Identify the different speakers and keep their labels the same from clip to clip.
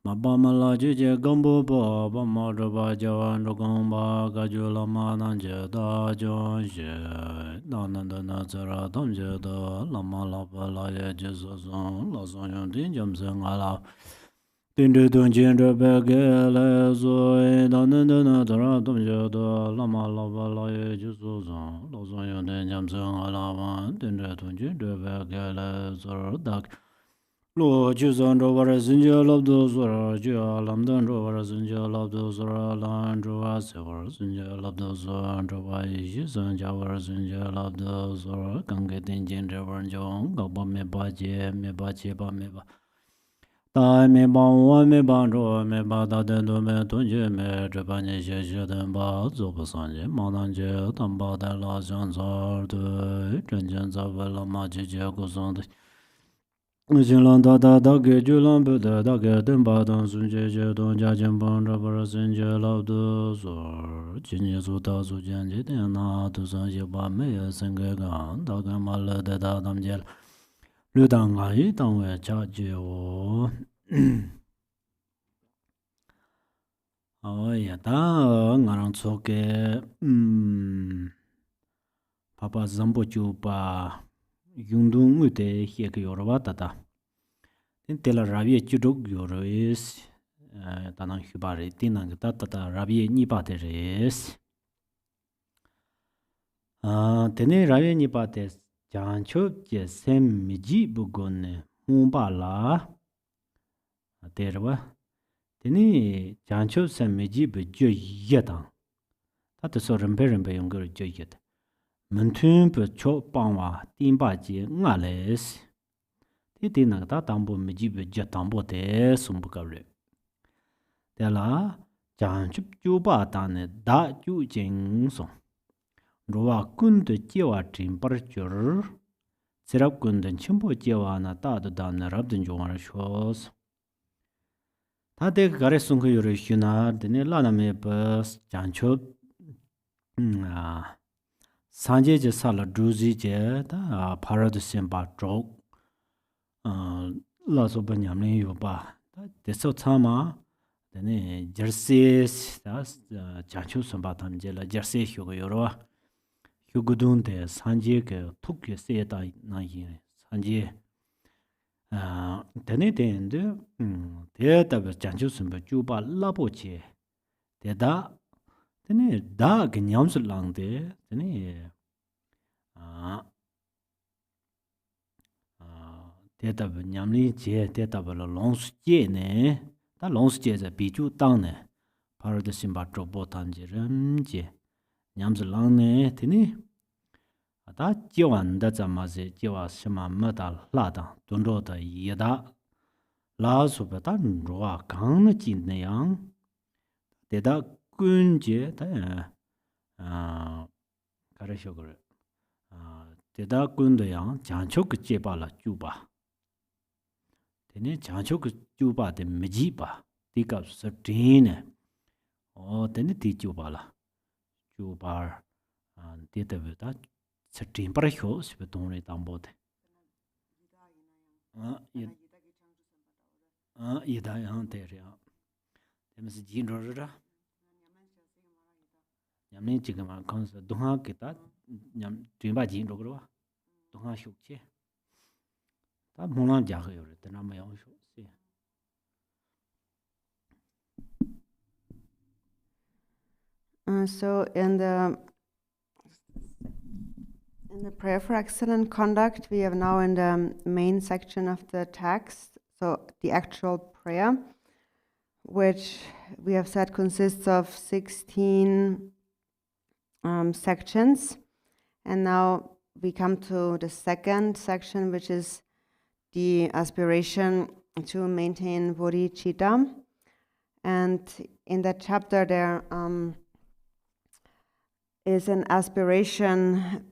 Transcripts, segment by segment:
Speaker 1: Mabamala jije gambo ba ba ma ba jawan rogong ba ga jula ma nan je da jon je da nan da na zara dom je da la ma la ba la ye je so son la son yon din jam se nga la din de don jin de be ge le zo e da nan da na zara dom je da la ma la ba la ye je so son la son yon din jam se nga la ba din de don jin de be ge le zo da Lo Juzan Rovara Zinja Labdo Zora Jia Lamdan Rovara Zinja Labdo Zora Lan Rova Sevara Zinja Labdo Zora Rova Jizan Javara Zinja Labdo Zora Gange Tenzin Revan Jong Gaba Me Ba Je Me Ba Che Ba Me Ba Tai Me Ba Wa Me Ba Ro Me Ba Da Den Do Me Tun Je Me Zheban Je She She Den Ba Zo Ba San Je Ma Dan Je Tam Ba Dan La Zhan Zar De Zhen Zhen Za Ve La Ma Je Je Gu Zong De Jinlan da da da ge julan bu da da ge den ba dan sun je je don jia jian ban ra ba sun je lao de zo jin ye zu da zu jian je den na du san je ba me ye sen ge gan da ga ma le de da dam je lu dang a yi dang we cha je wo oh ya da nga rang cho ge papa zambo ju ba yung dung de he ge yor ba da da Tela Rabia Chuduk Yoris, Tanang Hubari, Tinang Tata Rabia Nipateres. Tene Rabia Nipates, Jancho, Jesem Miji Bugon, Mumbala, Terwa. Tene Jancho Sem Miji Bujo Yetang. That is so remembering by younger Joyet. Mentun Cho Pangwa, Timbaji, Ngales. Iti nang ta tambo mi jibe ja tambo te sumbu kawre. Tela, jang chup ju ba ta ne da ju jing song. Ruwa kun de jewa jimpar jur. Sirab kun de chimbo jewa na da da da na rab den juwa ra shos. Ta de gare sung yore shuna, dine la na me bas jang chup. Sanje je sala druzi je, ta parad simba jok. La so ba nyam le yo ba de so chama de ne jersey da cha chu so ba tam je la jersey hyo go ro hyo gu dun de sanje ge tuk ge se da na yi sanje de ne de da ba cha chu so ba ju ba la bo che de ne da ge nyam su lang de ne 대답 냠리 제 대답을 롱스 제네 다 롱스 제자 비주 땅네 바로도 심바 쪼보 단지름 제 냠즈 랑네 되니 다 지완다 잠마제 지와 심마 마다 라다 돈로다 예다 라수베다 로아 강의 진내양 대다 군제 다 가르셔걸 대다 군도양 장초 그 제발라 주바 Tene chancho ku chupa de meji pa tika certain tene ti chupa la chupa te te ta certain para ho se beton re tambo de ida yang te re teme se jin ro ra nyam ne chi ma kon sa duha ke ta nyam twin ba jin ro ro duha shuk che ta molang ja ge yore tena ma yang shu si
Speaker 2: So in the prayer for excellent conduct, we have now in the main section of the text, so the actual prayer, which we have said consists of 16 sections. And now we come to the second section, which is the aspiration to maintain bodhicitta. And in that chapter there is an aspiration.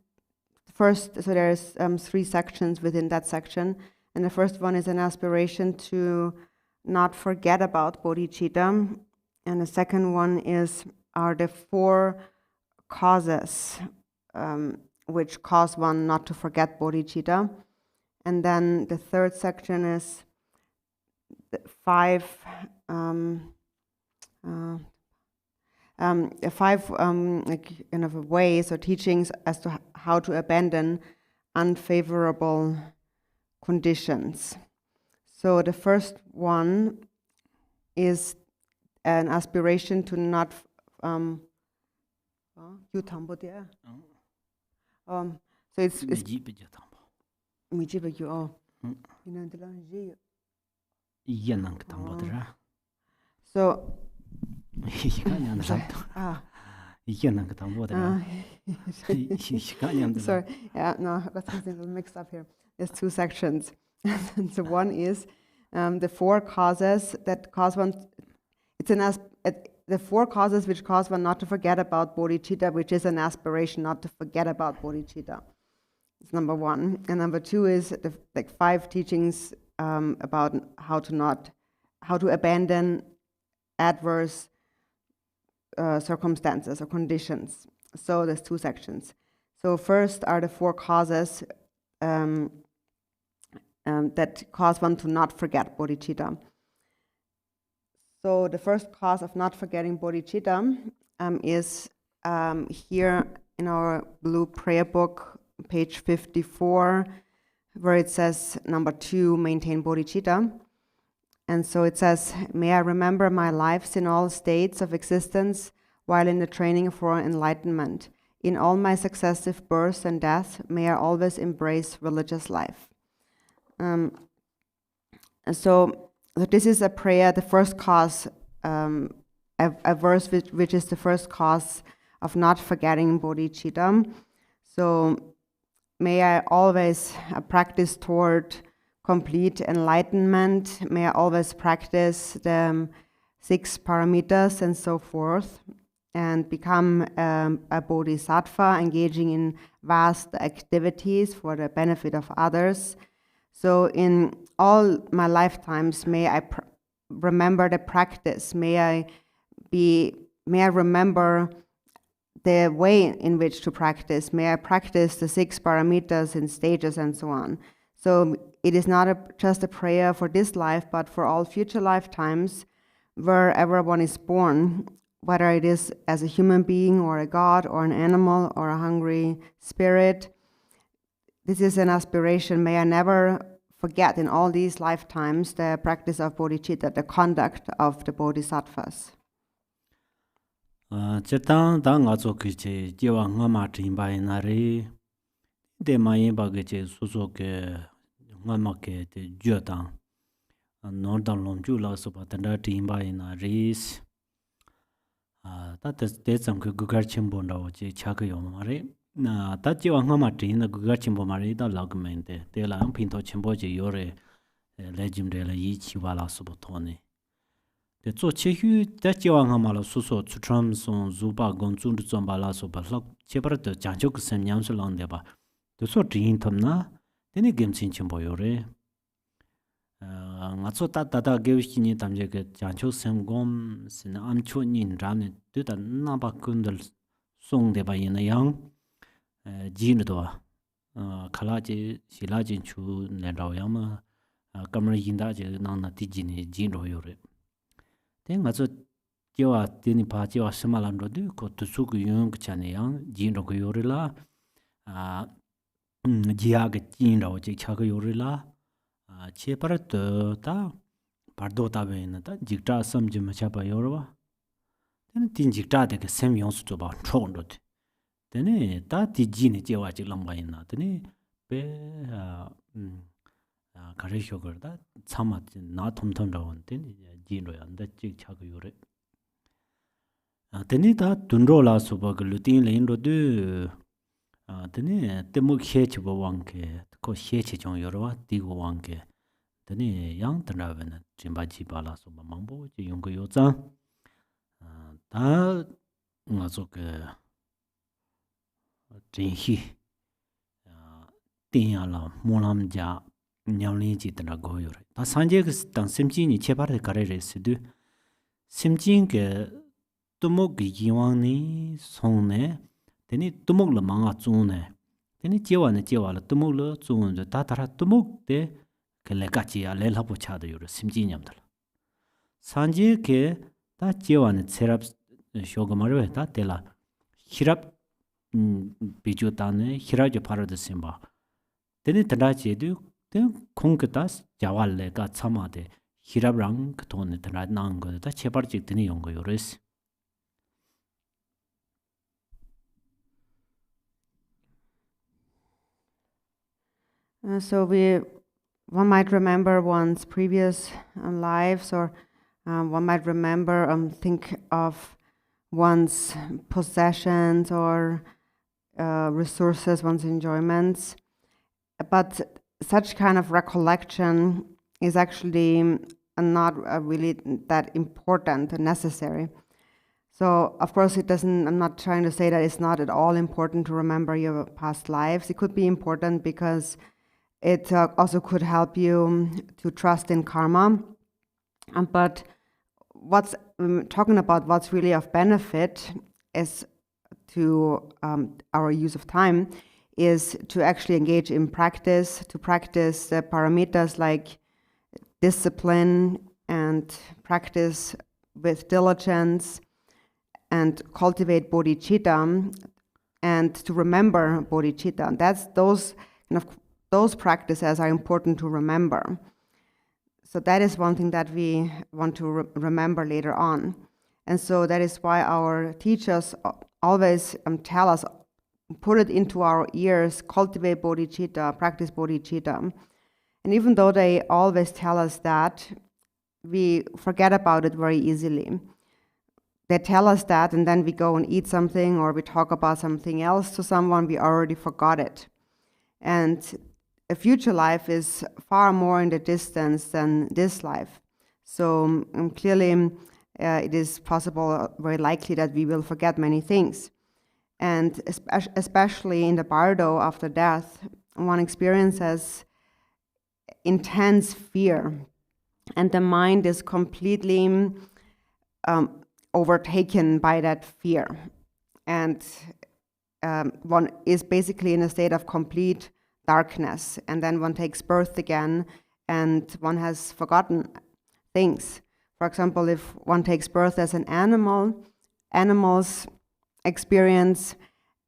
Speaker 2: First, so there's 3 sections within that section, and the first one is an aspiration to not forget about bodhicitta, and the second one are the 4 causes which cause one not to forget bodhicitta, and then the third section is the 5 like kind of ways or teachings as to how to abandon unfavorable conditions. So the first one is an aspiration to not so it's so sorry, yeah, no, I got something mixed up here. There's 2 sections. So one is the 4 causes that cause one. The 4 causes which cause one not to forget about bodhicitta, which is an aspiration not to forget about bodhicitta. It's number 1, and number 2 is the 5 teachings about how to abandon adverse circumstances or conditions. So there's 2 sections. So first are the 4 causes that cause one to not forget bodhicitta. So the first cause of not forgetting bodhicitta is here in our blue prayer book, page 54, where it says number 2, maintain bodhicitta. And so it says, may I remember my lives in all states of existence while in the training for enlightenment. In all my successive births and deaths, may I always embrace religious life. So this is a prayer, the first cause, a verse which is the first cause of not forgetting bodhicitta. So may I always practice toward complete enlightenment. May I always practice the 6 paramitas and so forth, and become a bodhisattva, engaging in vast activities for the benefit of others. So in all my lifetimes, may I remember the practice. May I remember the way in which to practice. May I practice the 6 paramitas in stages and so on. So it is not just a prayer for this life, but for all future lifetimes, wherever one is born, whether it is as a human being or a god or an animal or a hungry spirit. This is an aspiration. May I never forget in all these lifetimes the practice of bodhicitta, the conduct of the bodhisattvas.
Speaker 1: Chetang da nga zo ke che jewa nga ma tin ba na re de ma yin ba ge che so so ke nga ma ke te jyo dang no dang lom ju la so ba ta da tin ba na re ta te sam ke gu gar chim bon da wo che cha ke yo ma re na ta jewa nga ma tin na gu gar chim bo ma re da la ge men te la ang pin to chim bo je yo re le jim de la yi chi wa la so bo to ne de zo che hu da jiwa nga ma la su so chu tram song zu ba gong zu de zong ba la so ba lok che par de jang jiu ge sem nyam su lang de ba de so jin tham na de ni gem chin chin bo yo re nga zo ta ge shi ni dam je ge jang jiu sem gom sin am chu nin ram ne de da na ba kun de song de ba yin na yang ji ne do khala ji shi la jin chu ne rao yang ma kam ri yin da je na na ti ji ni jin ro yo re nga zo jewa tini pa jewa semalan ro du ko tu su gu yung chane yang jin ro gu yori la jia ge jin ro je cha gu yori la che par to ta par do ta be na ta jikta sam ji ma cha pa yor wa ten tin jikta de ge sem yong su to ba chong ro de ne ta ti ji ni jewa ji lam ba yin na ne be 가르 효거다 참아 나 톰톰 라원데 진로야 근데 직 차고 요래 데니다 둔로라 소바글 루틴 레인로드 데네 때모 셰치 보왕게 코 셰치 좀 여러와 디고 왕게 tene yang tana wen jimba ji bala so mangbo ji yong go yo zang da nga zo ge jin hi tin ya la mo lam ja nyam lin ji tana go yo re da sanje ge dang sim ji ni che bar de kare re se du sim jin ge tumo gi yi wang ni song ne tene tumo le ma nga zu ne tene je wa le tumo le zu de da da tumo de ke le ka chi ya le la po cha de yo re sim ji nyam da 산지 게 다 지와는 세랍 쇼가마르 다 tel라 히랍 비주다네 히라죠 파르드 심바 데니 드라지도 데 콩크다 자왈레가 참아데 히랍랑 그톤에 드라 나온 거다 제발직 드니 용거 요레스
Speaker 2: So one might remember one's previous lives, or one might remember, think of one's possessions or resources, one's enjoyments. But such kind of recollection is actually not really that important and necessary. So, of course, I'm not trying to say that it's not at all important to remember your past lives. It could be important because it also could help you to trust in karma. But what's talking about what's really of benefit is to our use of time is to actually engage in practice, to practice the paramitas like discipline and practice with diligence and cultivate bodhicitta and to remember bodhicitta. That's those practices are important to remember. So that is one thing that we want to remember later on. And so that is why our teachers always tell us, put it into our ears, cultivate bodhicitta, practice bodhicitta. And even though they always tell us that, we forget about it very easily. They tell us that, and then we go and eat something, or we talk about something else to someone, we already forgot it. And a future life is far more in the distance than this life. So clearly, it is possible, very likely, that we will forget many things. And especially in the bardo after death, one experiences intense fear, and the mind is completely overtaken by that fear. And one is basically in a state of complete darkness, and then one takes birth again, and one has forgotten things. For example, if one takes birth as an animal, animals experience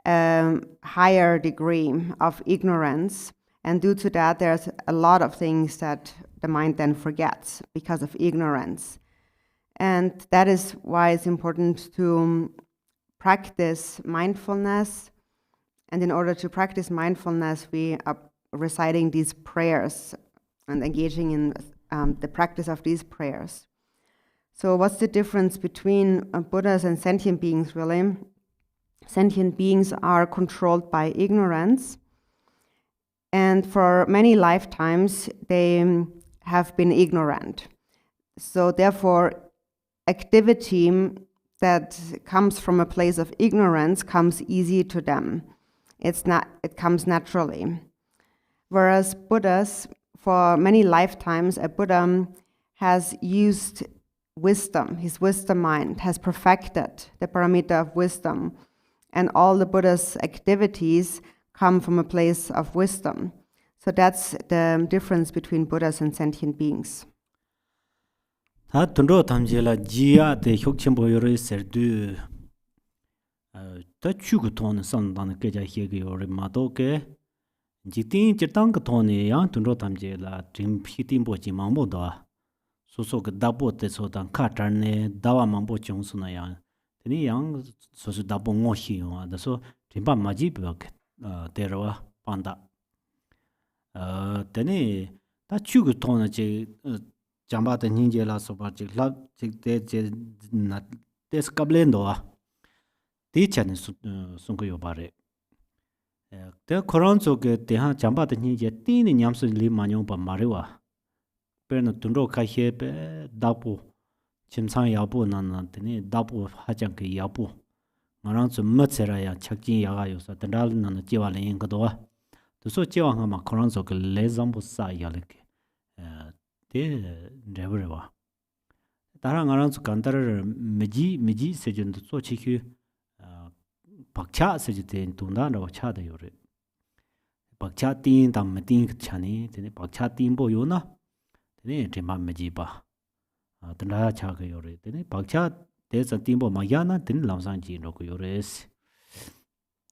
Speaker 2: a higher degree of ignorance, and due to that, there's a lot of things that the mind then forgets because of ignorance. And that is why it's important to practice mindfulness. And in order to practice mindfulness, we are reciting these prayers and engaging in the practice of these prayers. So what's the difference between Buddhas and sentient beings, really? Sentient beings are controlled by ignorance. And for many lifetimes, they have been ignorant. So therefore, activity that comes from a place of ignorance comes easy to them. It comes naturally. Whereas Buddhas, for many lifetimes, a Buddha has used wisdom, his wisdom mind, has perfected the paramita of wisdom. And all the Buddha's activities come from a place of wisdom. So that's the difference between Buddhas and sentient beings.
Speaker 1: 다 tunro tamjela jiya de hyokchenpo yore serdu ta chugu ton sandan keja hege yore madoke jitin chirtang ton yang tunro tamjela trimpi timbo ji mangbo da soso ge dabo te so dan ka tarne dawa mangbo chongsu na yang teni yang soso dabo ngo hi yo da so trimpa maji bak derwa panda teni ta chugu ton je jamba de ninje la so ba je la je na des kablendo a de chan sung ko yo bare de koran so ge de ha jamba de ninje ti ni nyam so li ma nyong ba ma re wa perno tunro kahe pe dapu chimsang yapu nana tene dapu hachang ke yapu ngarang zu matsera ya chakjin yaga yosa tendal nana jiwa len kadowa so jiwa nga ma korang zo ke le zambu sa yale ke te rewa tara ngarang zu kandar meji sejun so chikyu bakcha sejute tunda rawa cha da yore bakcha tin tam tin chani tene bakcha tin bo yo na tene tema meji ba tanda cha ga yore tene bakcha de sa tin bo ma ya na tin lam sang ji ro ko yore s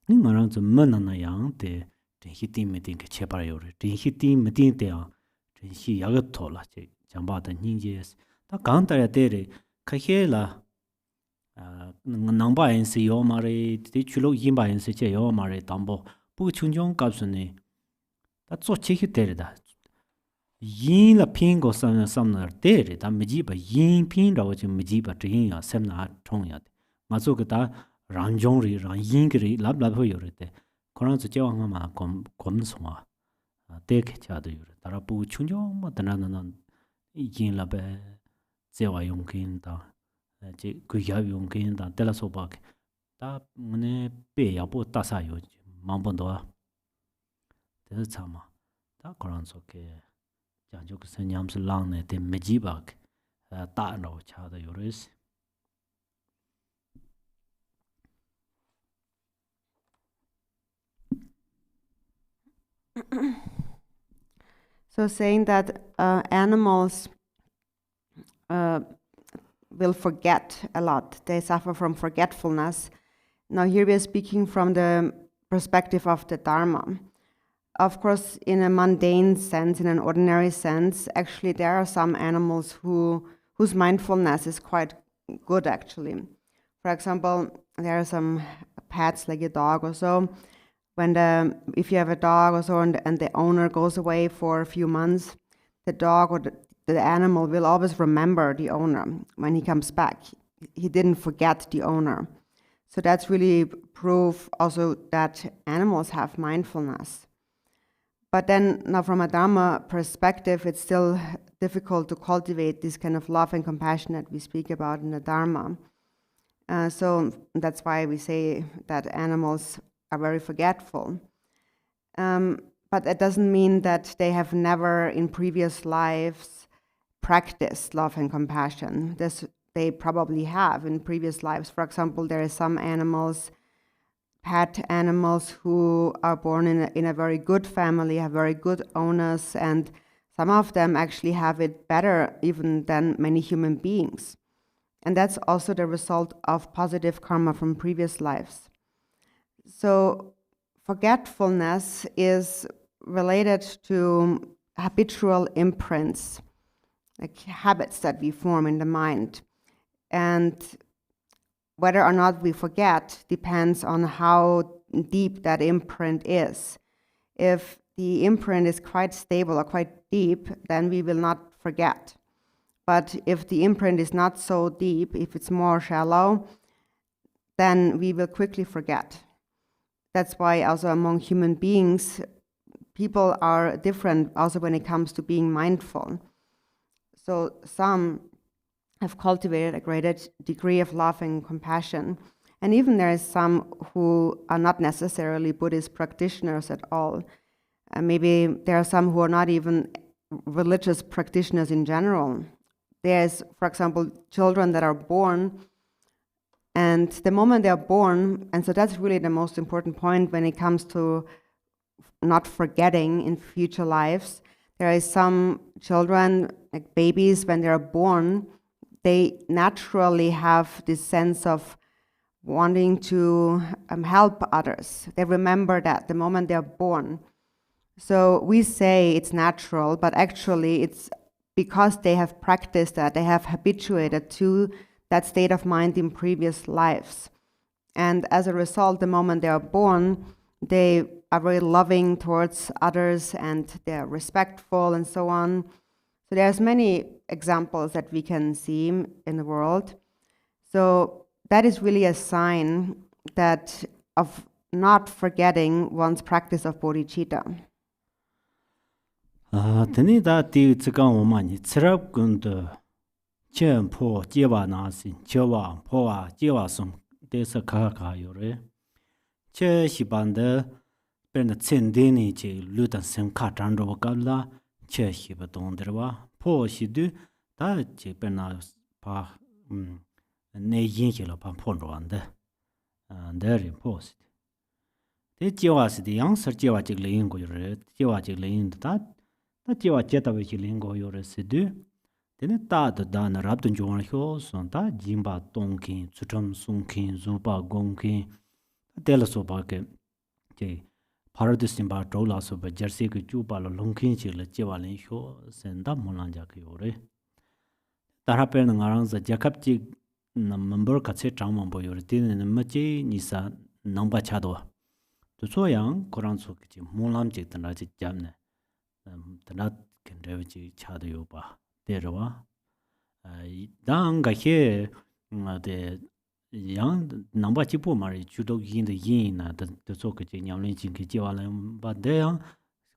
Speaker 1: ni ngarang zu man na yang te hi tin me tin ke che pa yore hi tin me tin te ya hi ya ga to la che jang ba da ning je ta gang ta ya de re ka he la nang ba yin si yo ma re ti chu lo yin ba yin si che yo ma re dam bo bu chung jong ka su ne ta zo che hi de da yin la pin go sam na de re da me ji ba yin pin ra wo ji me ji ba de yin ya sem na chong ya ma zo ga da rang jong ri rang yin ge ri lab lab ho yo re de ko rang zu je wang ma gom so ma de ke cha de yo re da ra bu chung jong ma da na na yin la ba ze wa yong kin da 제 그야 용긴 다 텔라소 박. 다 문에 배야 보 따사요. 만번도. 그래서 참아. 다 그런 속에 장족 선냠스 랑네 데 메지박. 따노 차다 요레스.
Speaker 2: So saying that animals will forget a lot. They suffer from forgetfulness. Now here we are speaking from the perspective of the Dharma. Of course, in a mundane sense, in an ordinary sense, actually there are some animals whose mindfulness is quite good actually. For example, there are some pets like a dog or so. If you have a dog or so and the owner goes away for a few months, the dog or the animal will always remember the owner when he comes back. He didn't forget the owner. So that's really proof also that animals have mindfulness. But then now from a Dharma perspective, it's still difficult to cultivate this kind of love and compassion that we speak about in the Dharma. So that's why we say that animals are very forgetful. But it doesn't mean that they have never in previous lives practiced love and compassion. They probably have in previous lives. For example, there are some animals, pet animals, who are born in a very good family, have very good owners, and some of them actually have it better even than many human beings. And that's also the result of positive karma from previous lives. So forgetfulness is related to habitual imprints, like habits that we form in the mind. And whether or not we forget depends on how deep that imprint is. If the imprint is quite stable or quite deep, then we will not forget. But if the imprint is not so deep, if it's more shallow, then we will quickly forget. That's why also among human beings, people are different also when it comes to being mindful. So some have cultivated a greater degree of love and compassion. And even there is some who are not necessarily Buddhist practitioners at all. Maybe there are some who are not even religious practitioners in general. There's, for example, children that are born, and the moment they are born, and so that's really the most important point when it comes to not forgetting in future lives. There is some children, like babies, when they are born, they naturally have this sense of wanting to help others. They remember that the moment they're born. So we say it's natural, but actually it's because they have practiced that, they have habituated to that state of mind in previous lives. And as a result, the moment they are born, they are very loving towards others and they're respectful and so on. So there's many examples that we can see in the world. So that is really a sign that of not forgetting one's practice of bodhicitta.
Speaker 1: Teni da ti tsigang wumani tsirab gundu chen po jewa nasi, chewa, powa, jewa sum, desa kaka yore. Che shibanda perna tsendeni che ludan sem ka chandro wakala, che shiba dongderwa, po shidu, da che perna pa ne yin shila pa pondro wanda, dari po sidi. Te jewa sidi yang sar jewa chik le yin go yore, jewa chik le yin da jewa jetawe chik le yin go yore sidu, tene da na rabdun juwan hyo son da jimba tongkin, tsutam sungkin, zuba gongkin, tela soba ke paradisimba drawla soba jarsi ke juba lo longkin chik le jewa len hyo sen da mulanja ke yore. Tarape na ngarang za jakab chik na mambar katse changmambo yore, tene na machi nisa nangba chadwa. Tuso yang korang so ke chik mulam chik tanda chik jamne, tanda kendewa chik chadayo ba. Derwa dang ga he de yang namba chipo mari chudo yin de yin na de so ke nyamlin jing ke jiwa la ba de yang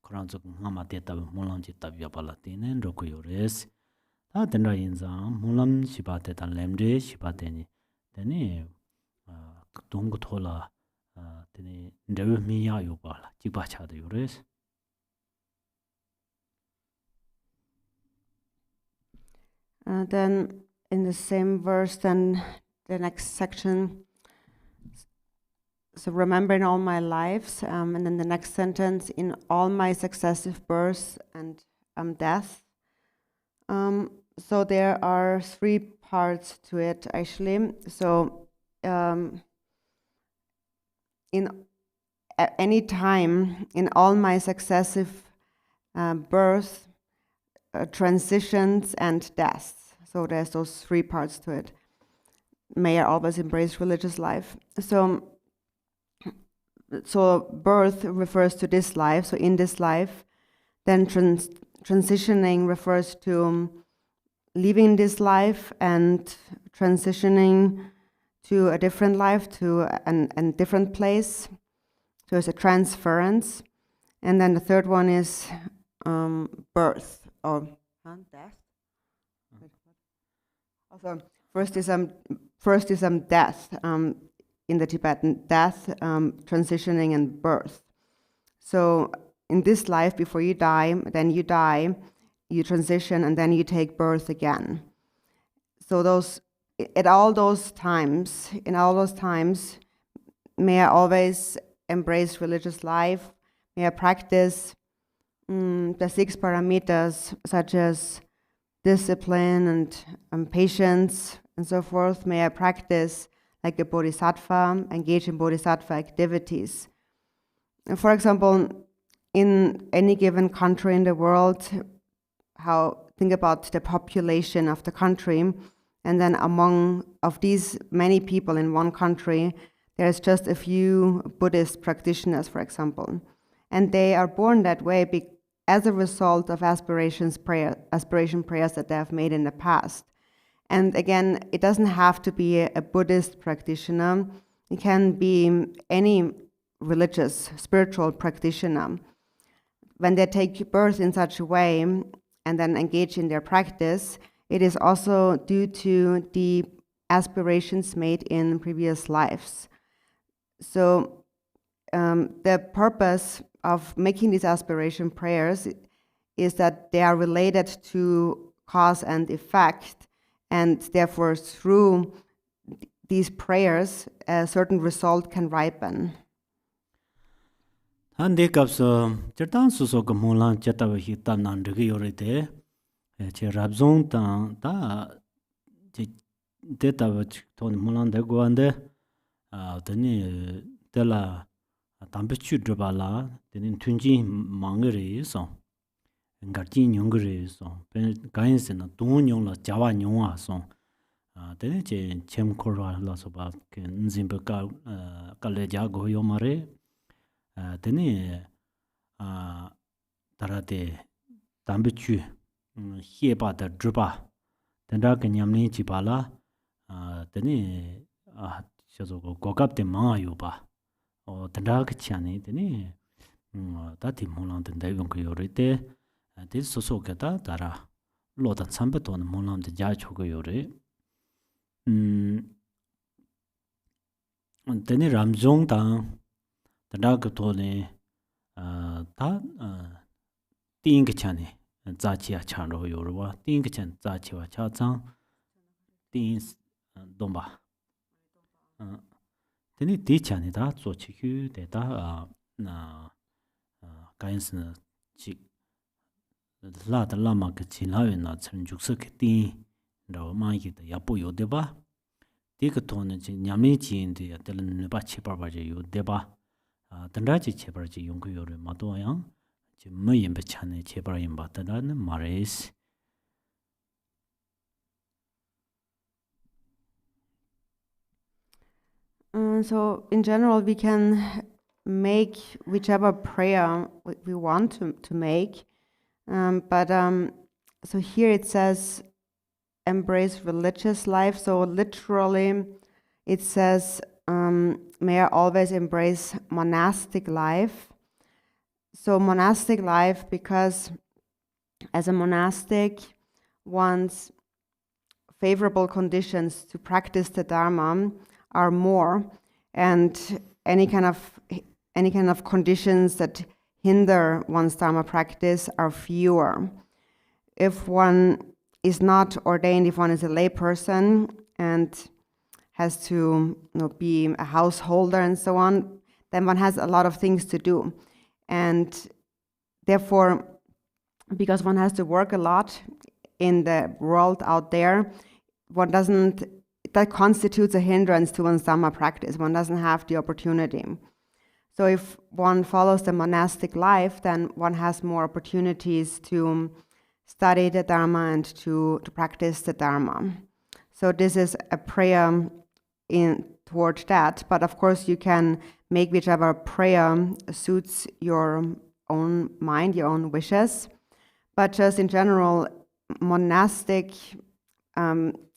Speaker 1: kran zo ngama de ta molang ji ta bya bala de nen ro ko yores ta den ra yin za molam shi ba de ta lem de shi ba de ni de ni dong go thola de ni de mi ya yo ba la ji ba cha de yores.
Speaker 2: Then in the same verse, then the next section, so remember in all my lives, and then the next sentence, in all my successive births and death. So there are three parts to it, actually. So in any time, in all my successive births, transitions and deaths. So there's those three parts to it. May I always embrace religious life. So birth refers to this life, so in this life. Then transitioning refers to leaving this life and transitioning to a different life, to a different place. So it's a transference. And then the third one is birth. Or death. Also, first is death in the Tibetan, death, transitioning, and birth. So in this life, before you die, you transition, and then you take birth again. So in all those times, may I always embrace religious life. May I practice the 6 paramitas, such as discipline and patience and so forth. May I practice like a bodhisattva, engage in bodhisattva activities. And for example, in any given country in the world, think about the population of the country, and then among of these many people in one country, there's just a few Buddhist practitioners, for example. And they are born that way as a result of aspiration prayers that they have made in the past. And again, it doesn't have to be a Buddhist practitioner. It can be any religious, spiritual practitioner. When they take birth in such a way and then engage in their practice, it is also due to the aspirations made in previous lives. So the purpose of making these aspiration prayers is that they are related to cause and effect, and therefore through these prayers a certain result can ripen.
Speaker 1: Hande kapso chertan suso ko molan chetawe hi tam nan de yorite che rabzong tan ta che detawe ton molan de goande tani tela tambe chu drabala tani tunji mangre so ngarji nyongre so pen gain se na don nyong la jawa nyong a so tani che chem korwa la so ba ke nzimbe ka le ja go yo mare tani tarate tambe chu hieba da druba tanda ka nyamni chi bala tani shazo go gokap te ma yo ba o tanda ka chani tani ta ti molang tanda yon ko yorite this so geta dara lo da sambe ton monam de ja chogo yore tene ramjong dang da ga to ne ta ting ge chane za chi a chan ro yore wa ting ge chan za chi wa cha chang ting dong ba tene di chane da zo chi hu de da na guidance na chi la da lama ge chi la yu na chen juk se ke ting ro ma yi de ya po yo de ba di ge to ne chi nyam ni chi de ya de ne ba chi ba je yo de ba dan ra chi che ba ji yong ge yo re ma do yang chi me yin ba chan ne che ba yin ba da ne ma re is
Speaker 2: So in general, we can make whichever prayer we want to make. So here it says embrace religious life. So literally it says, may I always embrace monastic life. So monastic life, because as a monastic, one's favorable conditions to practice the Dharma are more, and any kind of conditions that hinder one's Dharma practice are fewer. If one is not ordained, if one is a lay person and has to be a householder and so on, then one has a lot of things to do. And therefore, because one has to work a lot in the world out there, that constitutes a hindrance to one's Dhamma practice. One doesn't have the opportunity. So if one follows the monastic life, then one has more opportunities to study the Dharma and to practice the Dharma. So this is a prayer toward that. But of course, you can make whichever prayer suits your own mind, your own wishes. But just in general, monastic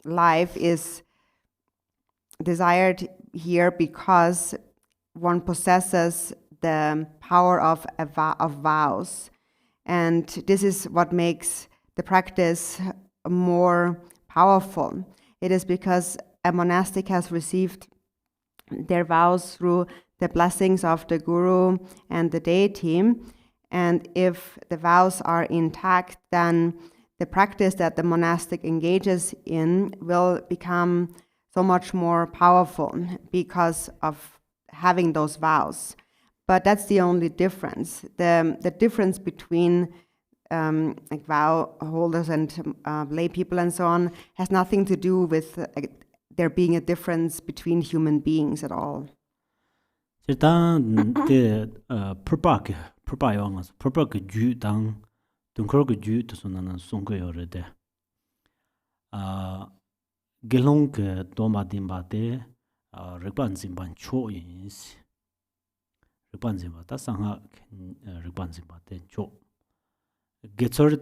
Speaker 2: life is desired here because one possesses the power of vows. And this is what makes the practice more powerful. It is because a monastic has received their vows through the blessings of the guru and the deity. And if the vows are intact, then the practice that the monastic engages in will become so much more powerful because of having those vows. But that's the only difference. The difference between like vow holders and lay people and so on has nothing to do with there being a difference between human beings at all.
Speaker 1: Gelong ke domba dimba de riban zimban cho yins riban zimba ta sanga riban zimba de cho getsor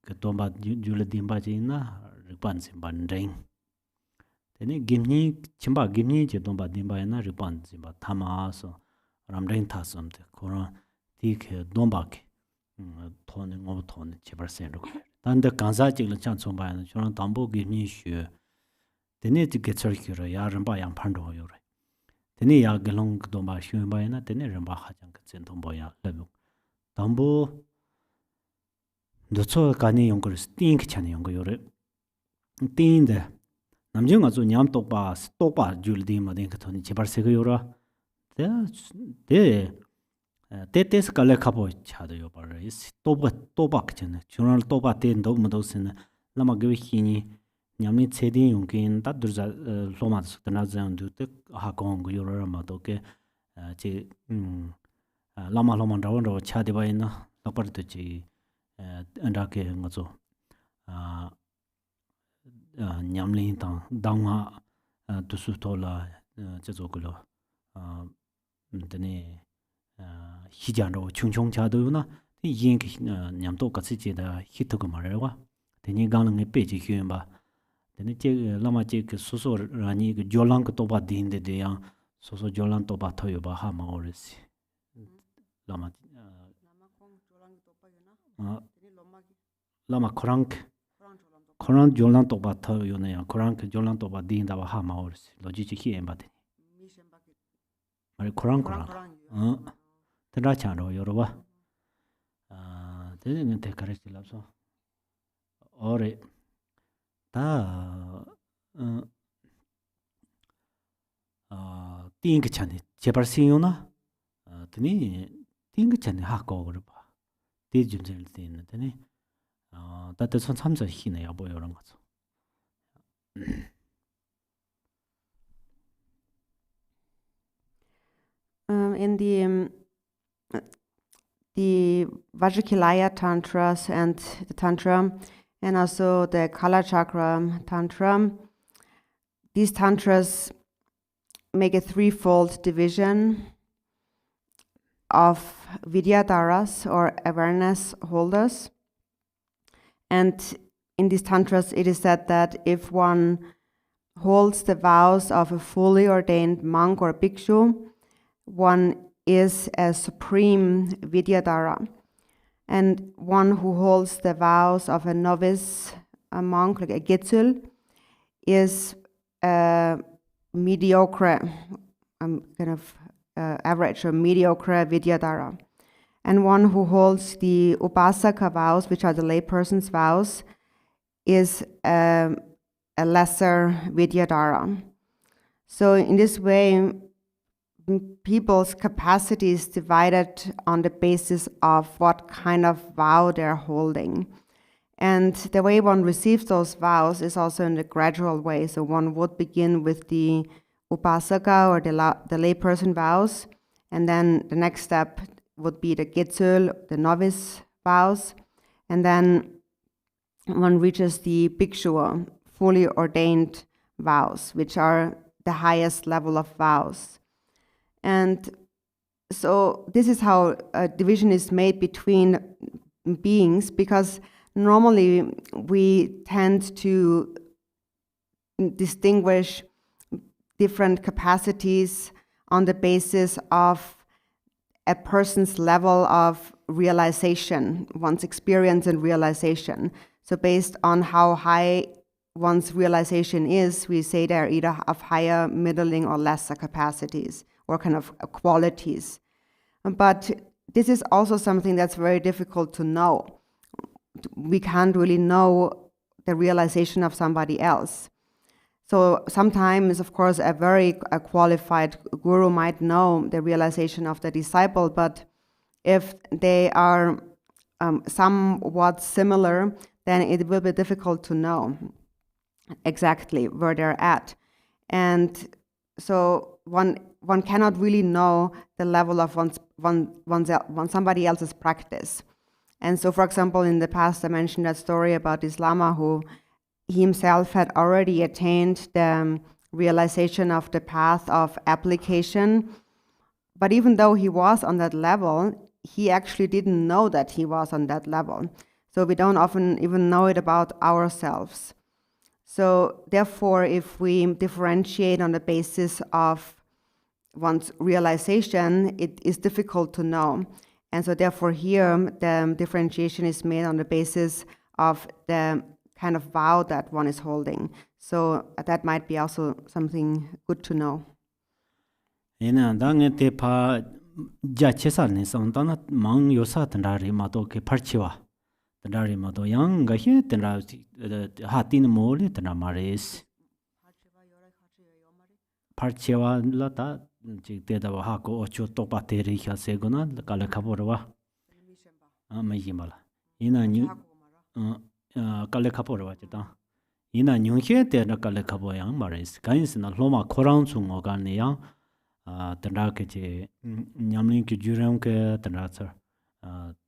Speaker 1: ke domba jule dimba jina riban zimban ring tene gimni chimba gimni je domba dimba na riban zimba thama so ramring thasam de kora ti ke domba ke thone ngo thone chebar sen ro dan de kanza jigla chan chomba na chona dambo gimni shu tene ti getsor kiro ya ramba yang phando yo re tene ya gelong do ma shuen ba na tene ramba ha jang chen thom bo ya lebu dambo do cho ka ni yong ko sting chan yong yo re tin de namjing azu nyam to ba jul di ma den ka thoni chebar se go yo ra de tes ka le khapo cha do yo ba re to ba chen chunal to ba ten do mo do sen lama ge hi ni nyamni chedin yongkin ta durza loma sutana zang du te ha kong gu yorara ma to ke che lama loma ro cha de bai na lapar to chi anda ke ngazo nyamli ta dangwa tu su to la che zo gulo tene hijan ro chung cha do na yin ke nyam to ka chi che da hit to ma re wa tene gang nge pe ji hyuen ba tene che lama che ke soso rani ke jolang ko ba din de yang soso jolang to ba thoyo ba ha ma ores lama kong jolang to ba yuna lama Koran jolan to ba tho yo ne Koran ke jolan to ba din da ba ha ma or logi chi hi em ba de mari Koran tendra cha ro yo ro ba de ne te kare ti la so ore ta ting ke chane che par sin yo na tni ting ke chane ha ko ro ba de jun zel tin tni ta te son 참자 희네 야 뭐 이런 거죠.
Speaker 2: In the Vajrakilaya Tantras and the Tantra, and also the Kala Chakra Tantra, these Tantras make a threefold division of Vidyadharas or awareness holders. And in these Tantras, it is said that if one holds the vows of a fully ordained monk or bhikshu, one is a supreme Vidyadhara. And one who holds the vows of a novice, a monk, like a Getsul, is a mediocre, average or mediocre Vidyadhara. And one who holds the Upasaka vows, which are the layperson's vows, is a lesser Vidyadhara. So in this way, people's capacity is divided on the basis of what kind of vow they're holding. And the way one receives those vows is also in a gradual way. So one would begin with the Upasaka or the layperson vows, and then the next step would be the Getsul, the novice vows, and then one reaches the Bhikshu, fully ordained vows, which are the highest level of vows. And so this is how a division is made between beings, because normally we tend to distinguish different capacities on the basis of a person's level of realization, one's experience and realization. So based on how high one's realization is, we say they're either of higher, middling, or lesser capacities, or kind of qualities. But this is also something that's very difficult to know. We can't really know the realization of somebody else. So sometimes, of course, a very qualified guru might know the realization of the disciple, but if they are somewhat similar, then it will be difficult to know exactly where they're at. And so one cannot really know the level of somebody else's practice. And so, for example, in the past, I mentioned that story about this Lama who himself had already attained the realization of the path of application. But even though he was on that level, he actually didn't know that he was on that level. So we don't often even know it about ourselves. So therefore, if we differentiate on the basis of one's realization, it is difficult to know. And so therefore here, the differentiation is made on the basis of the kind of vow that one is holding. So that might be also something good to know.
Speaker 1: Ena dange te pa ja chesa ne sang dana mang yo sa tandari ma to ke parchiwa. Tandari ma to yang ga he tandra ha tin mo le tandra mares. Parchiwa la ta chi te da ha ko ocho to pa te ri kha se gona ka la khabor wa. Ma yimala. Ina nyu ka le khabor wa ta. Ina nyu he te na ka le khabo yang mares. Kain sina loma khorang chung o ga ne yang tanda ke che nyamlin ki jurang ke tanda tsar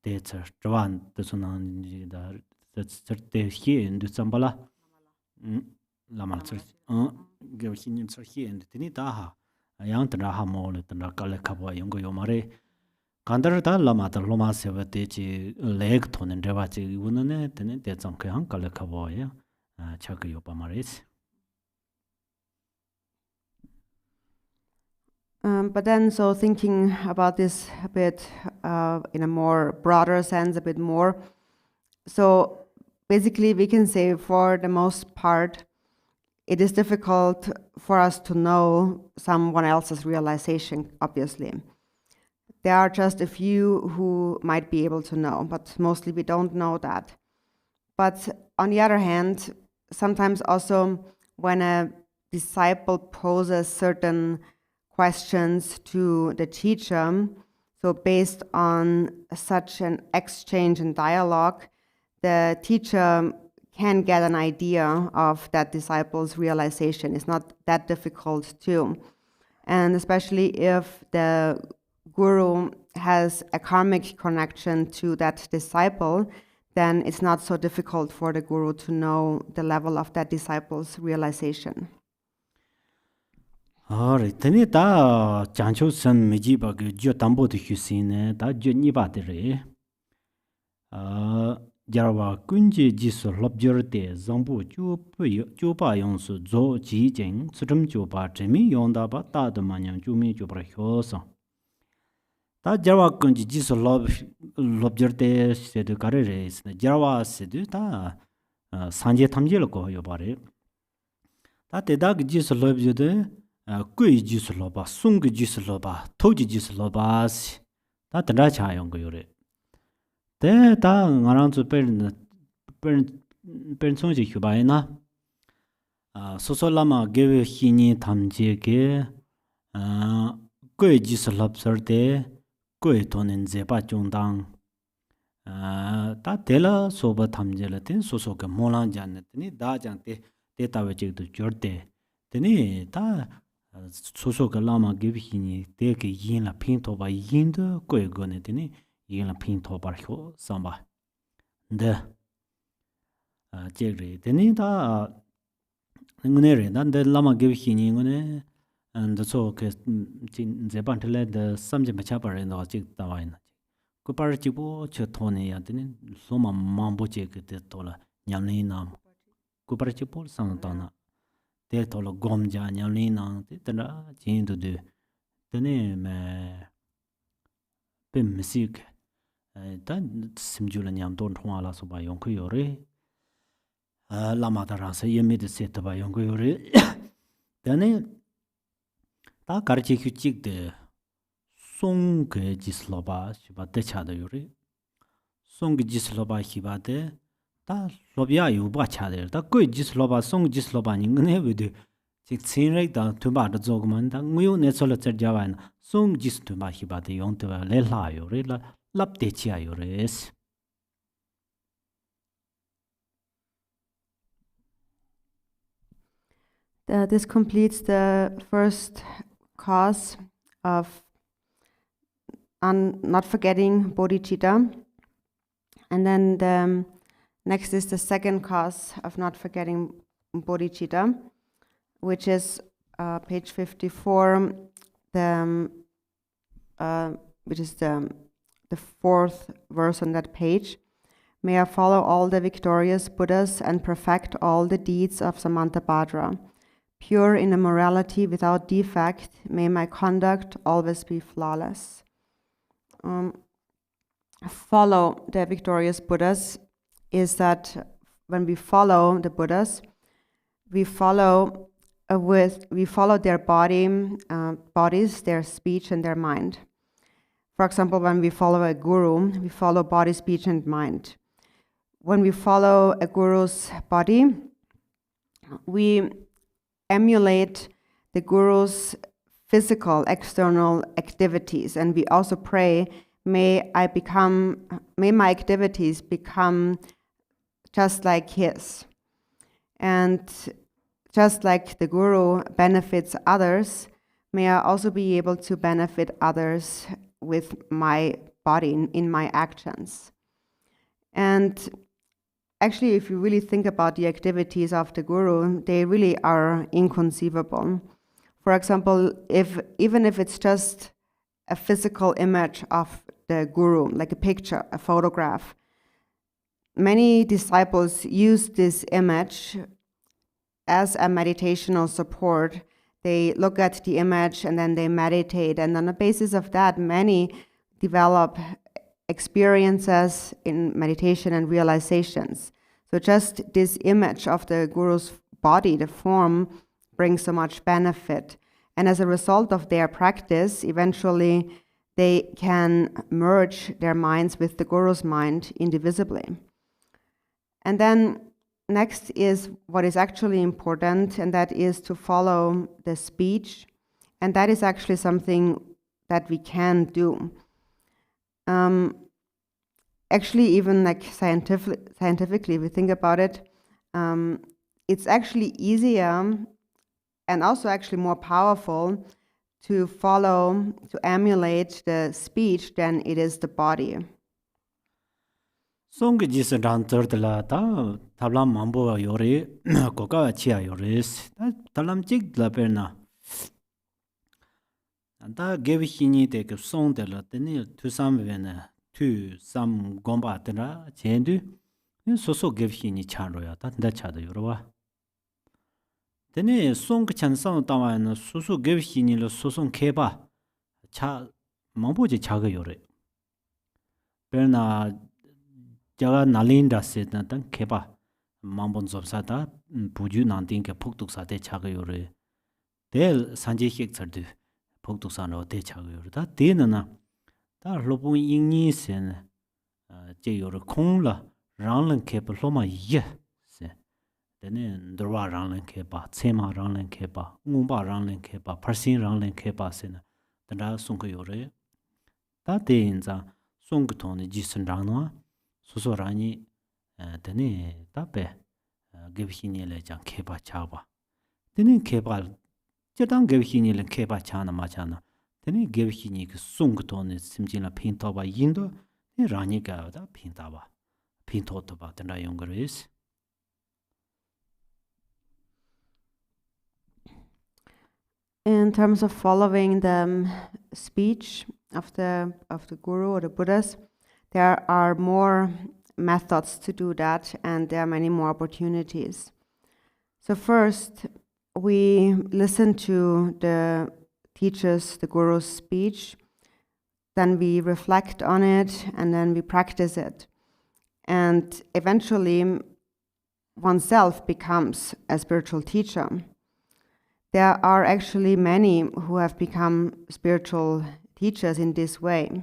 Speaker 1: te tsar jwan de sunan da tsar te hi ndu sambala lama tsar ge hin tsar hi ndu tini ta ha yang tanda ha mo le tanda kale khabo yang go yomare kandar da lama da loma se wa te chi leg thonen de wa chi unane tene te chang ke hang kale khabo ya cha ge yo pa mares.
Speaker 2: But then, so thinking about this a bit in a more broader sense, a bit more. So basically we can say for the most part, it is difficult for us to know someone else's realization, obviously. There are just a few who might be able to know, but mostly we don't know that. But on the other hand, sometimes also when a disciple poses certain questions to the teacher, so based on such an exchange and dialogue, the teacher can get an idea of that disciple's realization. It's not that difficult too. And especially if the guru has a karmic connection to that disciple, then it's not so difficult for the guru to know the level of that disciple's realization.
Speaker 1: Alright, tani ta chancho san meji ba ge jo tambo de husine ta jo ni ba de re. Jarwa kunji ji so lobjor de zangbu ju ba yong su zo ji jing tsum ju ba zhemi yong da ba da de ma nyang ju mi ju ba hyo sa. Ta jarwa kunji ji so lobjor de se de gare re is ne jarwa se de ta sanje tamje lo ko yo ba re. Ta te da ji so lobjor de gui ji su lo ba, sung ji su lo ba, to ji su lo ba si. Ta tanda cha yong go yore. Te ta ngarang zu pen sung ji hyu ba na. So so lama gewe hi ni tam je ge gui ji su lo sar de gui to nen ze ba jong dang. Ta te la so ba tam je la ten so so ge mo lang jan ne ni da jang te ta we je du jor de. Teni ta soso ka lama gibi hini te ke yin la ping to ba yin de goe go ne teni yin la ping to bar hyo samba de jegre teni ta ngune re dan de lama gibi hini ngune and so ke jin je ban tele de samje ma cha par no jig ta wa na ko par chi bo che to ne ya teni so ma bo che ke te to la nyam ni nam ko par chi bo sang ta na te tolo gomja nyalni nang te tana jin du de tene me pem misik ta simju la nyam don thwa la so ba yong ko yore lama da ra se yemi de se ta ba yong ko yore tene ta kar chi khu chik de song ge jis lo ba shi ba de cha de yore song ge jis lo ba hi ba de 다 로비아 유바 차들 다 거의 지슬로바 송 지슬로바 닝네 위드 직 친레다 투바도 조그만 다 무요 네솔로 쩌자반 송 지스투바 히바데 용트바 레라요 레라 랍데치아요 레스
Speaker 2: This completes the first cause of not forgetting bodhicitta, and then the next is the second cause of not forgetting bodhicitta, which is page 54, which is the fourth verse on that page. May I follow all the victorious Buddhas and perfect all the deeds of Samantabhadra. Pure in immorality without defect, may my conduct always be flawless. Follow the victorious Buddhas is that when we follow the Buddhas, we follow their bodies, their speech, and their mind. For example, when we follow a guru, we follow body, speech, and mind. When we follow a guru's body, we emulate the guru's physical, external activities, and we also pray, may my activities become just like his. And just like the guru benefits others, may I also be able to benefit others with my body, in my actions. And actually, if you really think about the activities of the guru, they really are inconceivable. For example, even if it's just a physical image of the guru, like a picture, a photograph, many disciples use this image as a meditational support. They look at the image and then they meditate, and on the basis of that, many develop experiences in meditation and realizations. So just this image of the guru's body, the form, brings so much benefit. And as a result of their practice, eventually they can merge their minds with the guru's mind indivisibly. And then next is what is actually important, and that is to follow the speech. And that is actually something that we can do. Actually, even like scientifically, if we think about it, it's actually easier and also actually more powerful to follow, to emulate the speech than it is the body.
Speaker 1: Song jisan ran la ta tablam mambo yore koka chia yores talam chik la perna anta gevi hini de ke song de la teni tu sam vena tu sam gomba tena chendu so gevi hini chan ro ya ta nda cha da yorwa teni song chan sang ta wa na so gevi hini lo so keba cha mambo je cha ga yore perna jaga nalinda se na tan keba mambon zopsa da buju nanding ke phuktuk sa de cha ga yore del sanje hek chardu phuktuk sa no de cha ga yore da de na da lobun yingni sen je yore khong la ranglen ke pa loma ye se de ne ndwa ranglen ke ba chema ranglen ke ba ngumba ranglen ke ba parsin ranglen ke ba se na da sung ko yore da de inza sung ko ton ji sen rang no 소소 라니 되네 답에 gebhiniele jang kheba chaba tene kheba jadang gebhiniele kheba chana ma chana tene gebhini ke sung to ne simjina pinto ba yindo ne rani ga da pinta ba pinto to ba tena yongres.
Speaker 2: In terms of following the speech of the guru or the Buddhas, there are more methods to do that, and there are many more opportunities. So first, we listen to the teacher's, the guru's speech, then we reflect on it, and then we practice it. And eventually, oneself becomes a spiritual teacher. There are actually many who have become spiritual teachers in this way.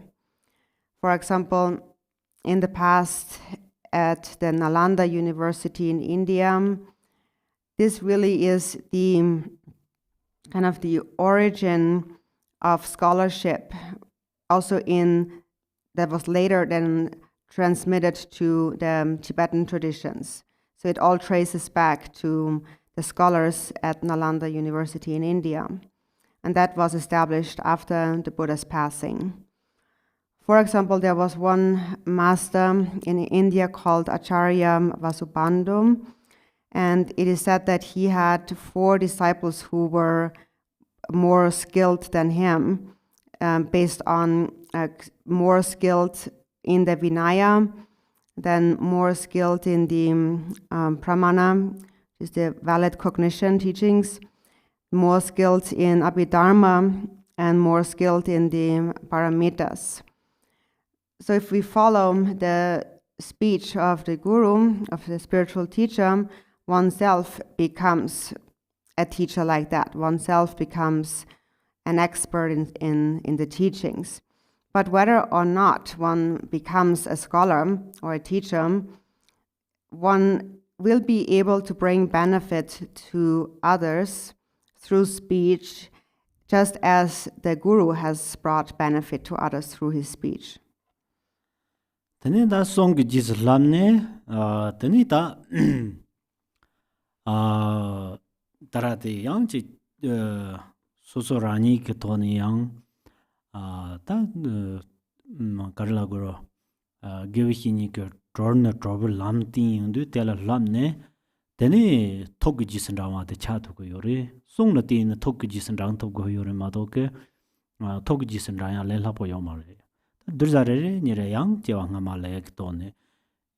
Speaker 2: For example, in the past at the Nalanda University in India, this really is the kind of the origin of scholarship, also that was later then transmitted to the Tibetan traditions. So it all traces back to the scholars at Nalanda University in India. And that was established after the Buddha's passing. For example, there was one master in India called Acharya Vasubandhu, and it is said that he had 4 disciples who were more skilled than him, based on more skilled in the Vinaya, then more skilled in the Pramana, which is the valid cognition teachings, more skilled in Abhidharma, and more skilled in the Paramitas. So if we follow the speech of the guru, of the spiritual teacher, oneself becomes a teacher like that. Oneself becomes an expert in the teachings. But whether or not one becomes a scholar or a teacher, one will be able to bring benefit to others through speech, just as the guru has brought benefit to others through his speech.
Speaker 1: Tene da song jis lamne tene da tarate yang chi sosorani ke toni yang ta karla goro gewihini ke drone trouble lamti undu tela lamne tene thog jis rawa de cha to go yore song na tin thog jis rang to go yore ma do ke thog jis rang le la po yo ma le Durzare nire yang jewa nga ma le to ne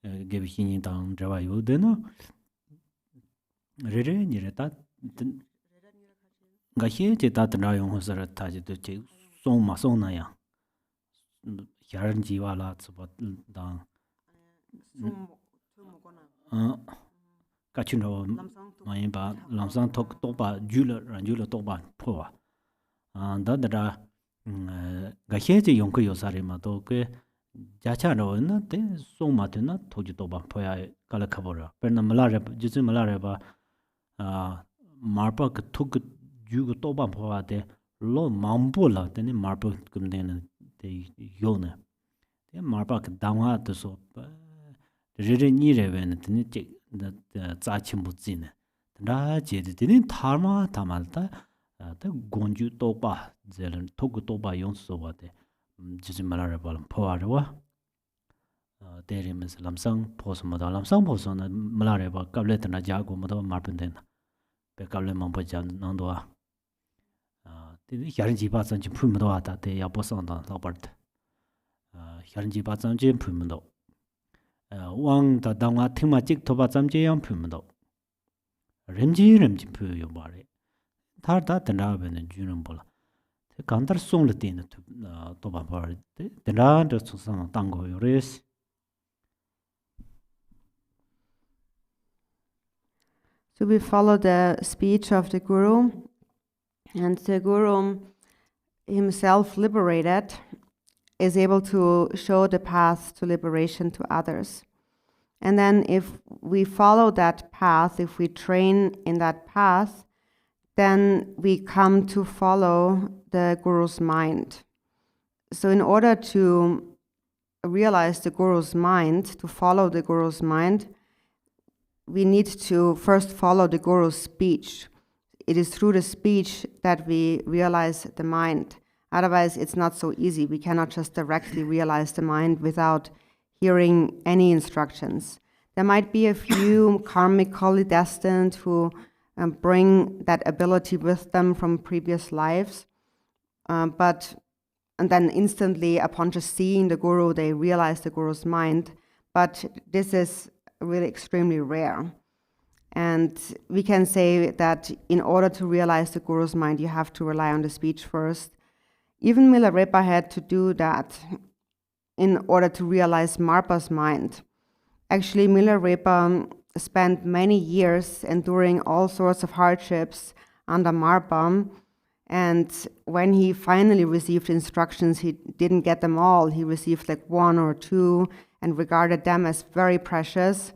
Speaker 1: gebi hini dang jewa yu de no re nire ta ga hie je ta na yong ho sara ta je de che song ma song na ya yaran ji wa la tsu ba dang Kachino Mayba Lamsan Tok Toba Jula Ranjula Toba Poa. And Dada Gaheji Yonko Yosarima Toke Jachano, not so matina, Tojutoba Poya Kalakabora. Pernamalare, Jusimalareba Marpa took Jugotoba Poa de Lo Mambula, then Marpa Gumden de Yone. Then Marpa Dama to so. Really need a venetinic that Zachimuzine. Raji didn't Tarma Tamalta, the Gonju Toba, Zelan Togutoba Yonsovate, Jisimalarabal Poarwa. There is Lamsang, Posmoda Lamsang Poson, Malareba, Cablet and Ajago, Modo Marpenden, Pecable Mampojan Nandoa. The Yaranji Bats and Pumoda, the Aposanda, Robert. Yaranji Bats and Jim Pumodo. Wang the Danga Timachik Toba Zamjayam Pumado. Remji Pu Yobari. Tarda and Raven and Junumbola. The counter soon Latin to Toba Bar. The Rad to some Tango Yores.
Speaker 2: So we follow the speech of the Guru, and the Guru himself liberated is able to show the path to liberation to others. And then if we follow that path, if we train in that path, then we come to follow the Guru's mind. So in order to realize the Guru's mind, to follow the Guru's mind, we need to first follow the Guru's speech. It is through the speech that we realize the mind. Otherwise, it's not so easy. We cannot just directly realize the mind without hearing any instructions. There might be a few karmically destined who bring that ability with them from previous lives, and then instantly, upon just seeing the Guru, they realize the Guru's mind. But this is really extremely rare. And we can say that in order to realize the Guru's mind, you have to rely on the speech first. Even Milarepa had to do that in order to realize Marpa's mind. Actually, Milarepa spent many years enduring all sorts of hardships under Marpa, and when he finally received instructions, he didn't get them all. He received like one or two and regarded them as very precious.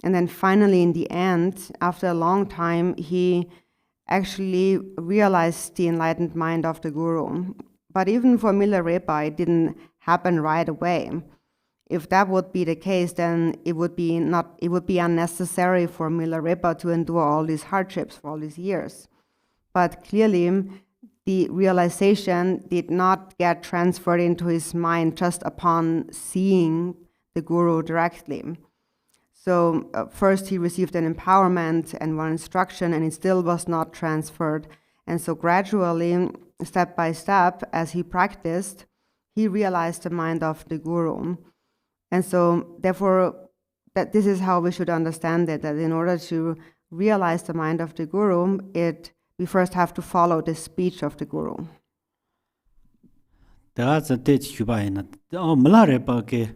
Speaker 2: And then finally, in the end, after a long time, he actually realized the enlightened mind of the Guru. But even for Milarepa, it didn't happen right away. If that would be the case, then it would be unnecessary for Milarepa to endure all these hardships for all these years. But clearly, the realization did not get transferred into his mind just upon seeing the Guru directly. So first he received an empowerment and one instruction, and it still was not transferred. And so gradually, step by step, as he practiced, he realized the mind of the Guru. And so therefore, that this is how we should understand it, that in order to realize the mind of the Guru, we first have to follow the speech of the Guru.
Speaker 1: That's a teach you by not. Oh, Malarepa,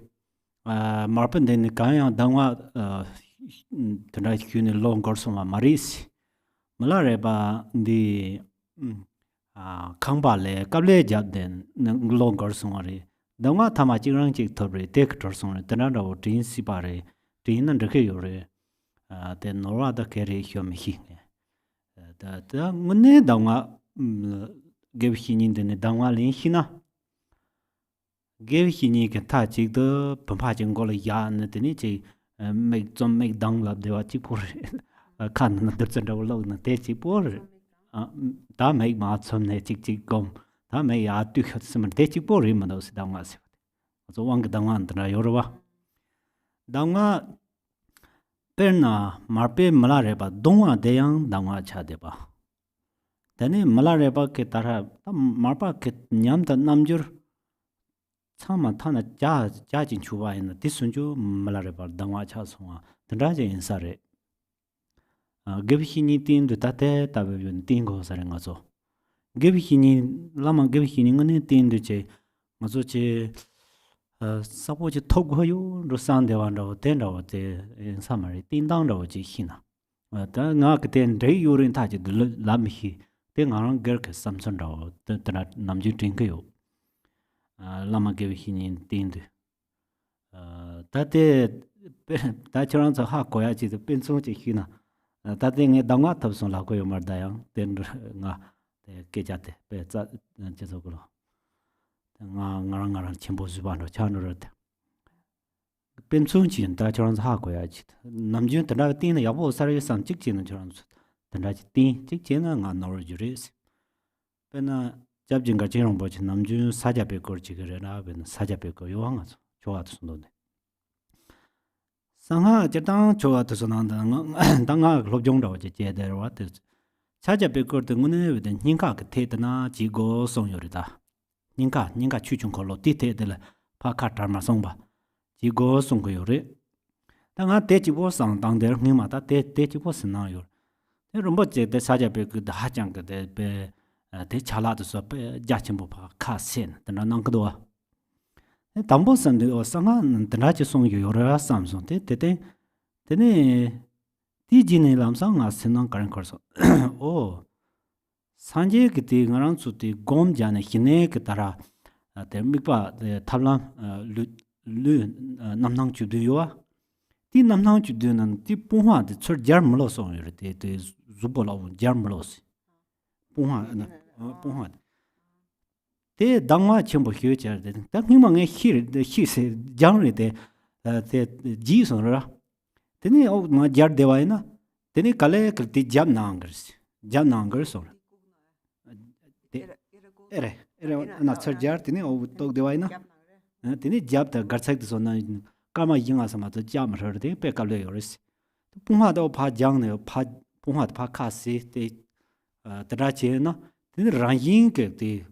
Speaker 1: Marpen, then the Kaya Dangwa tonight, Kuni long course on Maris. Malarepa, the Kambale, Kable Jaden, long course on Dangwa Tamachirang Chictobre, take Torson, Tanado, Tin Sipare, Tin and the Kayore, then Norada carry Humihi. That Mune Dangwa gave Hinin the Dangwa Linhina. Gave Hini can touch the Pampajin Gola Yan at the Nichi, make Dangla de Wachipur, can't understand our loan, Techipur. That make Matson Netic gum. That may add to some Techipur Rimanos Dangas. So one Dangan Yorova Danga Perna Marpe Malareba, Donga Deyang Danga Chadeba. Then Malareba Ketara Marpa Ket Nyamta Namjur. Sama Tana Jajin Chuba in the Disunju Malareba Dangwa Chasuma, the Raja in Sare. Give Hini tin to Tate Tabin Tingo Sarangazo. Give Hini Lama give Hini tin to Che Mazoche Suppose Togo you, Rosan de Wando, Tendo, in summary, Ding Dong, Hina. The Nak then day you in touch the Lamhi, then around Gurk Samson, the Namji drink you. Lama gave him in Dind. That day, that around the Hakoyachi, the Pensoji Hina. That thing a Dongat of Son Lago Mardayang, then the Kejate, Pezat, and Jesogolo. Ngarangaran Chimbozubano, Chanurate. Pensunchin, that around the Hakoyach. Namjun, the Latin, Yabo, Sari, some chicken terms. The Latin, chicken and no juries. Pena Jabjinga Jeromboch, Namjun, Sajapeko, Chigarena, and Sajapeko, Yohangas, Choat Sunday. Sanga Jatan Choat Sunan, Danga, Lobjonda, Jeder, what is Sajapeko, the Mune with the Ninka, Tetana, Jigo, Sonyorita. Ninka Chuchunko, Tite de la Pacatama Somba. Jigo Songoyore. Danga Techi was on down there, Nimata, Techi was an hour. The Rumboche, the Sajapeko, the Hajang, the Chalat of Jachimbo, Cassin, the Nanankadoa. The Tambos and the Osangan, the Nachisong Yora Samson, then Tijini Lamsang as Sinan Karan Corso. Oh, Sanje getting around to the Gom Jana Hine Katara, the Mipa, the Tablam, Namnang Chudua. The Namnang Chudun and the Puma, the Church Jarmlos on the Zubolo Jarmlos. Puma. They Dama Chimbo Future, that Nimang here, the she said, generally the Jesus. Then he old my jar devina, then he collect the jamnangers or not Sir Jartini or talk devina. Then he jabbed the Garsactus on Kama Yingasama to jam her, they pick a layers. Pumado pa young, Pumat pa cassi, the Drachena, then Rayink, the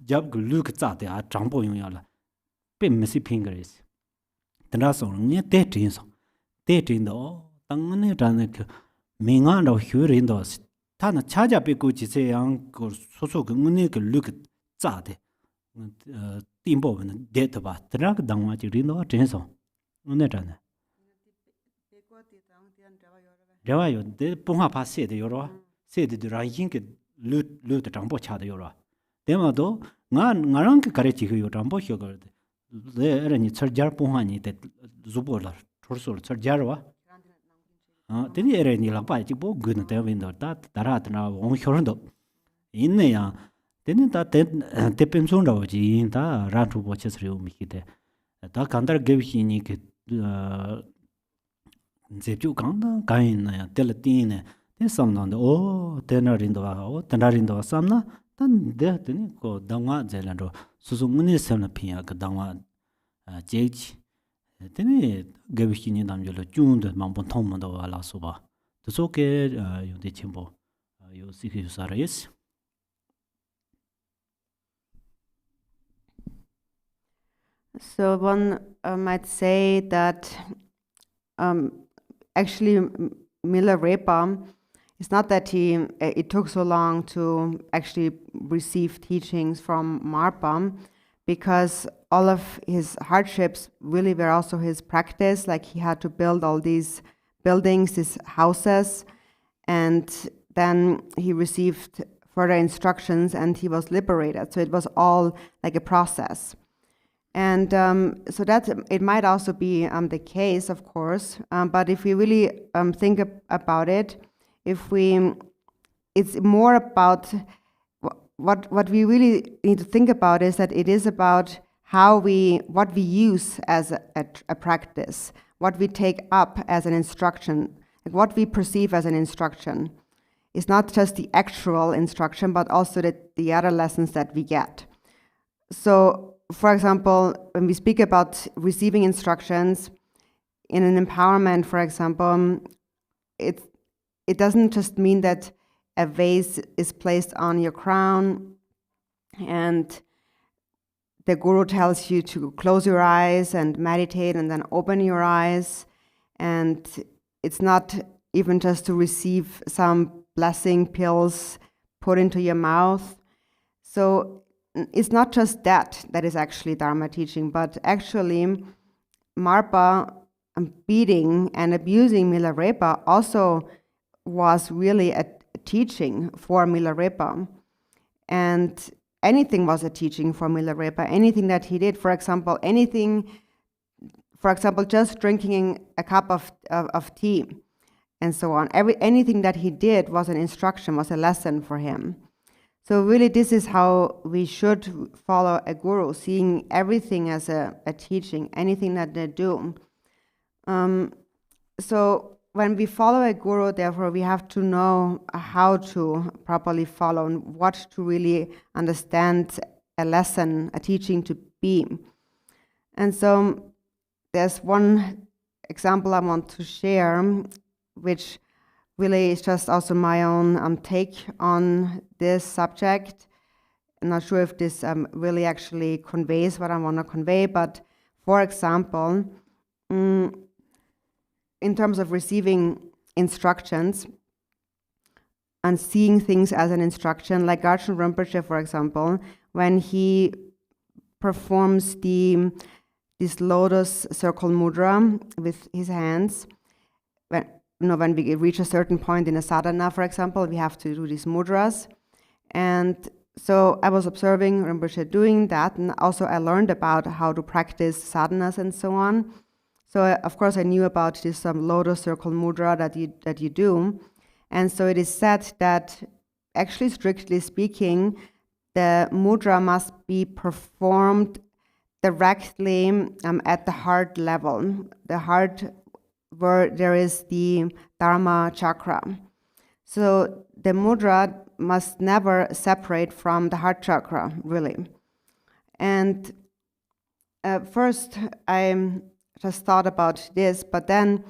Speaker 1: Jab look at the Jumbo Yala. Pim Missy Pingers. The Rason near dating. Dating the Tangani Danek Mingan of Hurindos. Tana Chaja Pikuchi say Uncle Soso Munik look at Zade. Timbo and dead about drag down what you didn't know. Jenso. Unetana. Javayo, the Pumapa said the Euro, said the Rayink loot the Tambo Chad Euro. Demado, Narank Karachi, your Tambo Sugar. There and it's a jar Puhani that Zubola. Torso Jarwa. Then he era nila pai chibo good na window that darat na on horondo. In ya, then that tepim sunda in ta rantu watches room hide. That canter gave he Zepu Kanda, Kain, Telatine, then some on the tenor in the tenar in the samna, then there then go Danga Zelando, Susumuni Semapia, Danga Jage. Then it gave him the June the Mambo Tomodo ala soba. The soke you the chimbo. You see his arrays.
Speaker 2: So one might say that actually Milarepa, it's not that it took so long to actually receive teachings from Marpa, because all of his hardships really were also his practice. Like he had to build all these buildings, these houses, and then he received further instructions and he was liberated. So it was all like a process. And so that it might also be the case, of course, but if we really think about it, it's more about what we really need to think about is that it is about what we use as a practice, what we take up as an instruction, like what we perceive as an instruction. It's not just the actual instruction, but also the other lessons that we get. So, for example, when we speak about receiving instructions in an empowerment, for example, it doesn't just mean that a vase is placed on your crown and the guru tells you to close your eyes and meditate and then open your eyes. And it's not even just to receive some blessing pills put into your mouth. So it's not just that is actually Dharma teaching, but actually Marpa beating and abusing Milarepa also was really a teaching for Milarepa. And anything was a teaching for Milarepa. Anything that he did, for example, just drinking a cup of tea and so on. Anything that he did was an instruction, was a lesson for him. So really this is how we should follow a guru, seeing everything as a teaching, anything that they do. So when we follow a guru, therefore, we have to know how to properly follow and what to really understand a lesson, a teaching to be. And so there's one example I want to share, which really is just also my own take on this subject. I'm not sure if this really actually conveys what I want to convey, but for example, in terms of receiving instructions and seeing things as an instruction, like Garchen Rinpoche, for example, when he performs this lotus circle mudra with his hands, when we reach a certain point in a sadhana, for example, we have to do these mudras. And so I was observing Rinpoche doing that, and also I learned about how to practice sadhanas and so on. So of course I knew about this lotus circle mudra that you do. And so it is said that, actually strictly speaking, the mudra must be performed directly at the heart level, the heart where there is the Dharma chakra. So the mudra must never separate from the heart chakra, really. And first I just thought about this, but then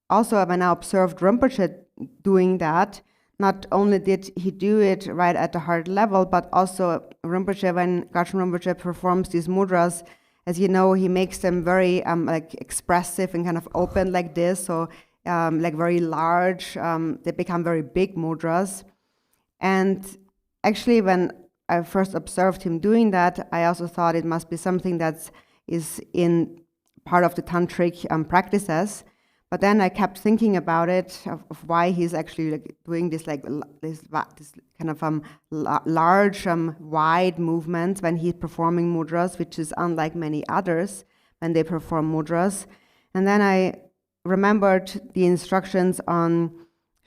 Speaker 2: also when I observed Rinpoche doing that, not only did he do it right at the heart level, but also Rinpoche, when Garchen Rinpoche performs these mudras, as you know, he makes them very like expressive and kind of open like this, so like very large. They become very big mudras. And actually, when I first observed him doing that, I also thought it must be something that is in part of the tantric practices. But then I kept thinking about it, of why he's actually like doing this this kind of large, wide movements when he's performing mudras, which is unlike many others when they perform mudras. And then I remembered the instructions on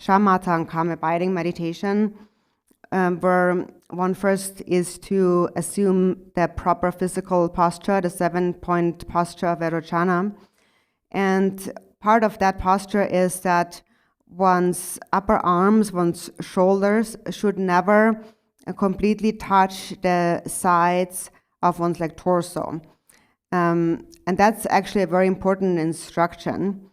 Speaker 2: shamatha and calm abiding meditation, where one first is to assume the proper physical posture, the 7-point posture of Vairochana. And part of that posture is that one's upper arms, one's shoulders should never completely touch the sides of one's torso. And that's actually a very important instruction,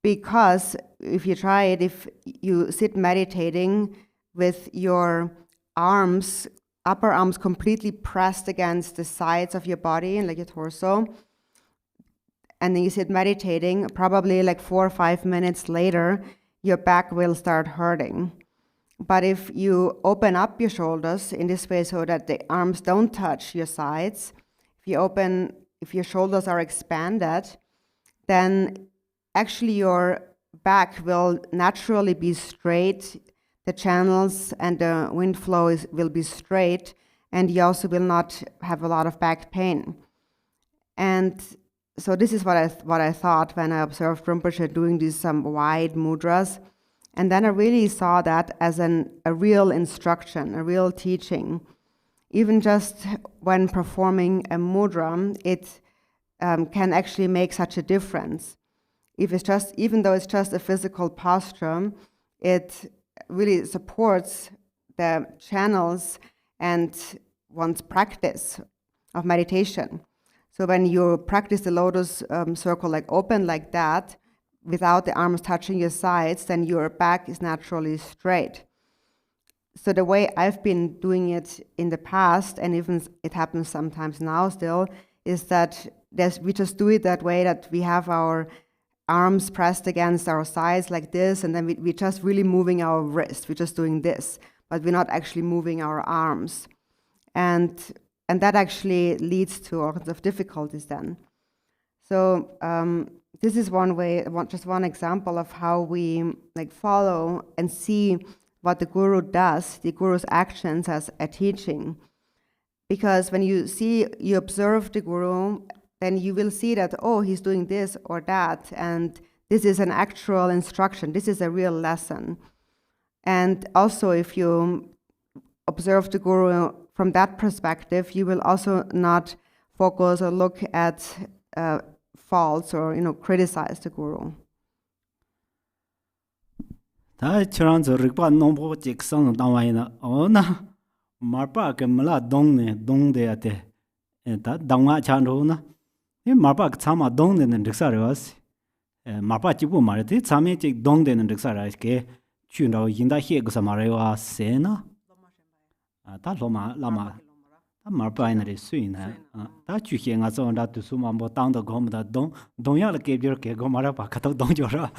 Speaker 2: because if you try it, if you sit meditating with your arms, upper arms completely pressed against the sides of your body and your torso, and then you sit meditating, probably 4 or 5 minutes later, your back will start hurting. But if you open up your shoulders in this way so that the arms don't touch your sides, if your shoulders are expanded, then actually your back will naturally be straight, the channels and the wind flow will be straight, and you also will not have a lot of back pain. And so this is what I thought when I observed Rinpoche doing these wide mudras. And then I really saw that as a real instruction, a real teaching. Even just when performing a mudra, it can actually make such a difference. Even though it's just a physical posture, it really supports the channels and one's practice of meditation. So when you practice the lotus circle open like that, without the arms touching your sides, then your back is naturally straight. So the way I've been doing it in the past, and even it happens sometimes now still, is that we just do it that way, that we have our arms pressed against our sides like this, and then we're just really moving our wrist. We're just doing this, but we're not actually moving our arms. and that actually leads to all kinds of difficulties then. So this is one way, just one example of how we like follow and see what the guru does, the guru's actions as a teaching. Because when you observe the guru, then you will see that, oh, he's doing this or that, and this is an actual instruction, this is a real lesson. And also, if you observe the guru from that perspective, you will also not focus or look at faults or criticize the guru.
Speaker 1: Marpa ke mala dong de ate ta dangwa chan ro na ni marpa ke chama dong de ne riksa re was marpa chi bu mare ti chame chi dong de ne riksa ra ke chu ro yin da he ge sa mare wa se na ta lo ma la ma ta marpa ina re sui na ta chu he nga zo da tu su ma mo dang de gom da dong ya le ke bir ke go mara pa ka to dong jo ra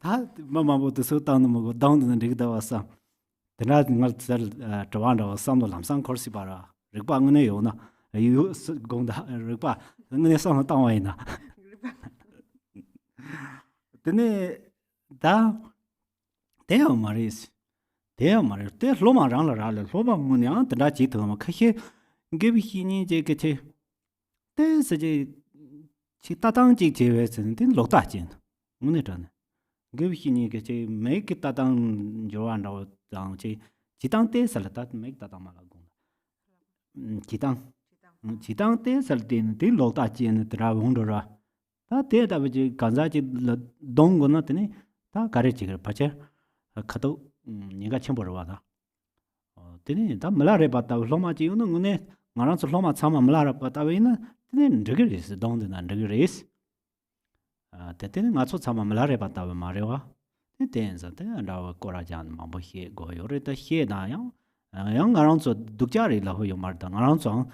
Speaker 1: ta ma ma bo tu su dang mo go dong de ne rik da wa sa Tena ngal tsel tawanda samdo lamsang korsi bara rikpa ngene yo na yu gongda rikpa ngene song tawai na tene da deo maris te loma rang la loma munya tena chi to ma khe gebi hini je ke che te se je chi ta dang ji je we sen tin lo ta jin ngene tan gebi hini ke che me ke ta dang jo an ro dang chi dang te sal ta me ta dang ma la gong chi dang te sal tin tin lo ta jin tra wong ro ra ta te da ji gan za ji dong go na te ta ga re ji ge pa che ka to ni ga chen bo ro wa da te ni ta ma la re ba ta lo ma ji no ne nga ran so lo ma cha ma la ra ba ta we na te ni de ge ri se dong de na de ge ri is te nga so cha ma la re ba ta ma re wa Tenza te andawa kora jan mambo he go yore ta he na yang ngarang so dukjari la ho yo marta ngarang so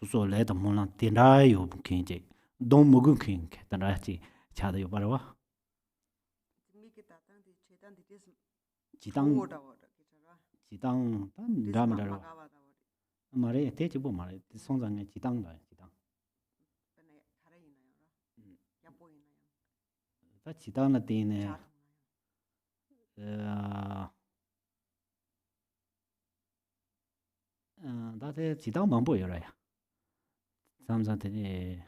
Speaker 1: so le da mon la tinda yo kin je dong mo gu kin ke ta ra chi cha da yo ba wa ji dang tan da ma da wa ma re te chi bo ma re song zang ne ji dang da ji dang ta ji dang na te ne da te ji dang mang bo yo ra ya sam san te ne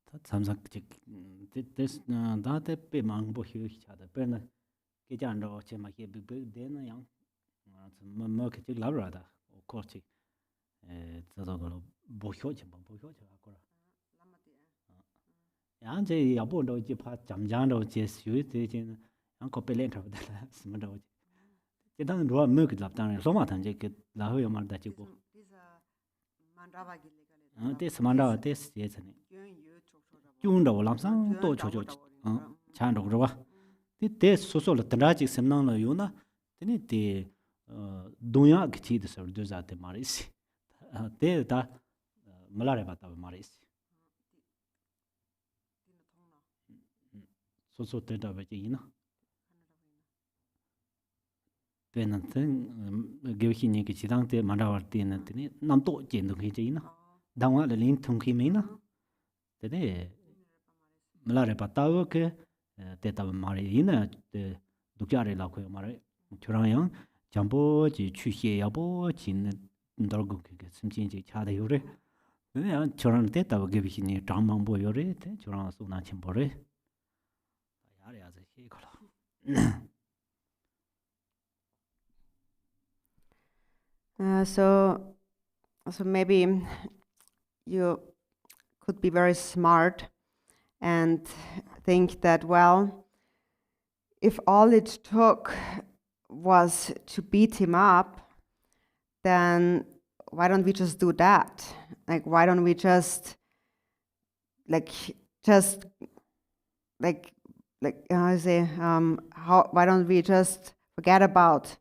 Speaker 1: ta sam san ji te da te pe mang bo hi cha da pe na ke jan ro che ma ke bi de na yang ma ke ji la ra da ko chi za da go bo hyo che ba ko ra yang je ya bo do ji pa jam jang do je su de jin yang ko pe len tra da sim do je dang ro me ke lap dang lo ma tan je ke la ho yo ma da ji bo te samanda te ye chen yung do lam sang to cho chan do wa te so so la tra ji sem nang la yo na te ni te dunya ke chi de so de za te ma ri si te da ma la re ba ta ma ri si so te da ba ji na pe na ten ge hi ni ke chi dang te ma da war te na te ni nam to jen do ke ji na dang wa le lin thong ki me na te ne ma la re ba ta wo ke te ta ma ri na te du kya re la ko ma re chu rang yang jang bo ji chu xie ya bo ji ne ndor gu ke sim jin ji cha de yo re ne ya chu rang te ta ge bi ni dang mang bo yo re te chu rang su na chen bo re
Speaker 2: So maybe you could be very smart and think that, well, if all it took was to beat him up, then why don't we just do that? Like, why don't we just why don't we just forget about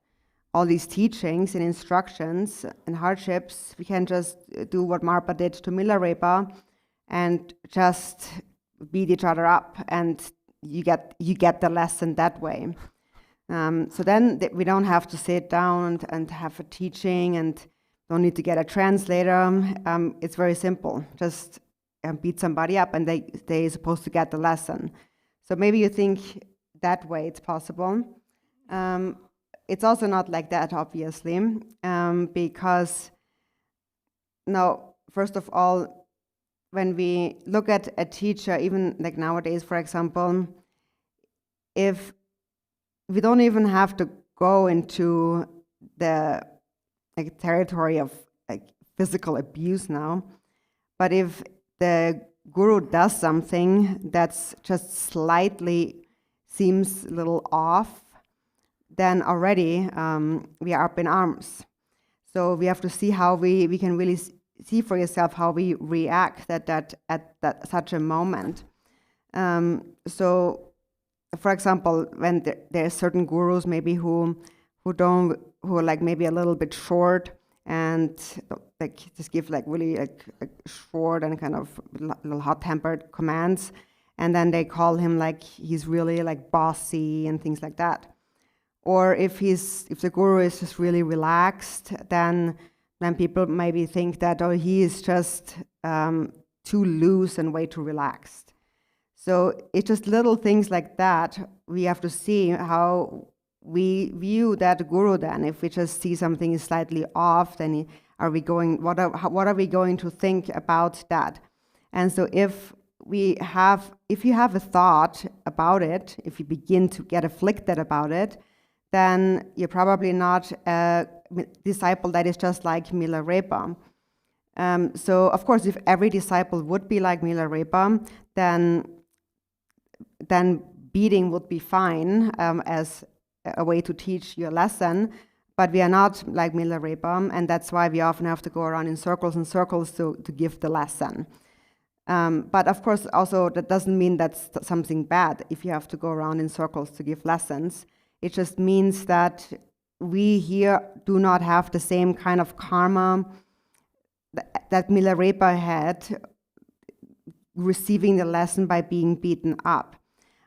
Speaker 2: all these teachings and instructions and hardships? We can just do what Marpa did to Milarepa and just beat each other up, and you get the lesson that way. So then we don't have to sit down and have a teaching and don't need to get a translator. It's very simple. Just beat somebody up and they're supposed to get the lesson. So maybe you think that way it's possible. It's also not like that, obviously, because now, first of all, when we look at a teacher, even like nowadays, for example, if we don't even have to go into the territory of physical abuse now, but if the guru does something that's just slightly seems a little off, then already we are up in arms. So we have to see how we can really see for yourself how we react at such a moment. So, for example, when there are certain gurus maybe who are like maybe a little bit short and like just give like really like short and kind of little hot-tempered commands, and then they call him like he's really like bossy and things like that. Or if the guru is just really relaxed, then people maybe think that, oh, he is just too loose and way too relaxed. So it's just little things like that. We have to see how we view that guru then. If we just see something is slightly off, then what are we going to think about that? And so if you have a thought about it, if you begin to get afflicted about it, then you're probably not a disciple that is just like Milarepa. So of course, if every disciple would be like Milarepa, then beating would be fine as a way to teach your lesson, but we are not like Milarepa, and that's why we often have to go around in circles and circles to give the lesson. But of course, also that doesn't mean that's something bad if you have to go around in circles to give lessons. It just means that we here do not have the same kind of karma that Milarepa had receiving the lesson by being beaten up.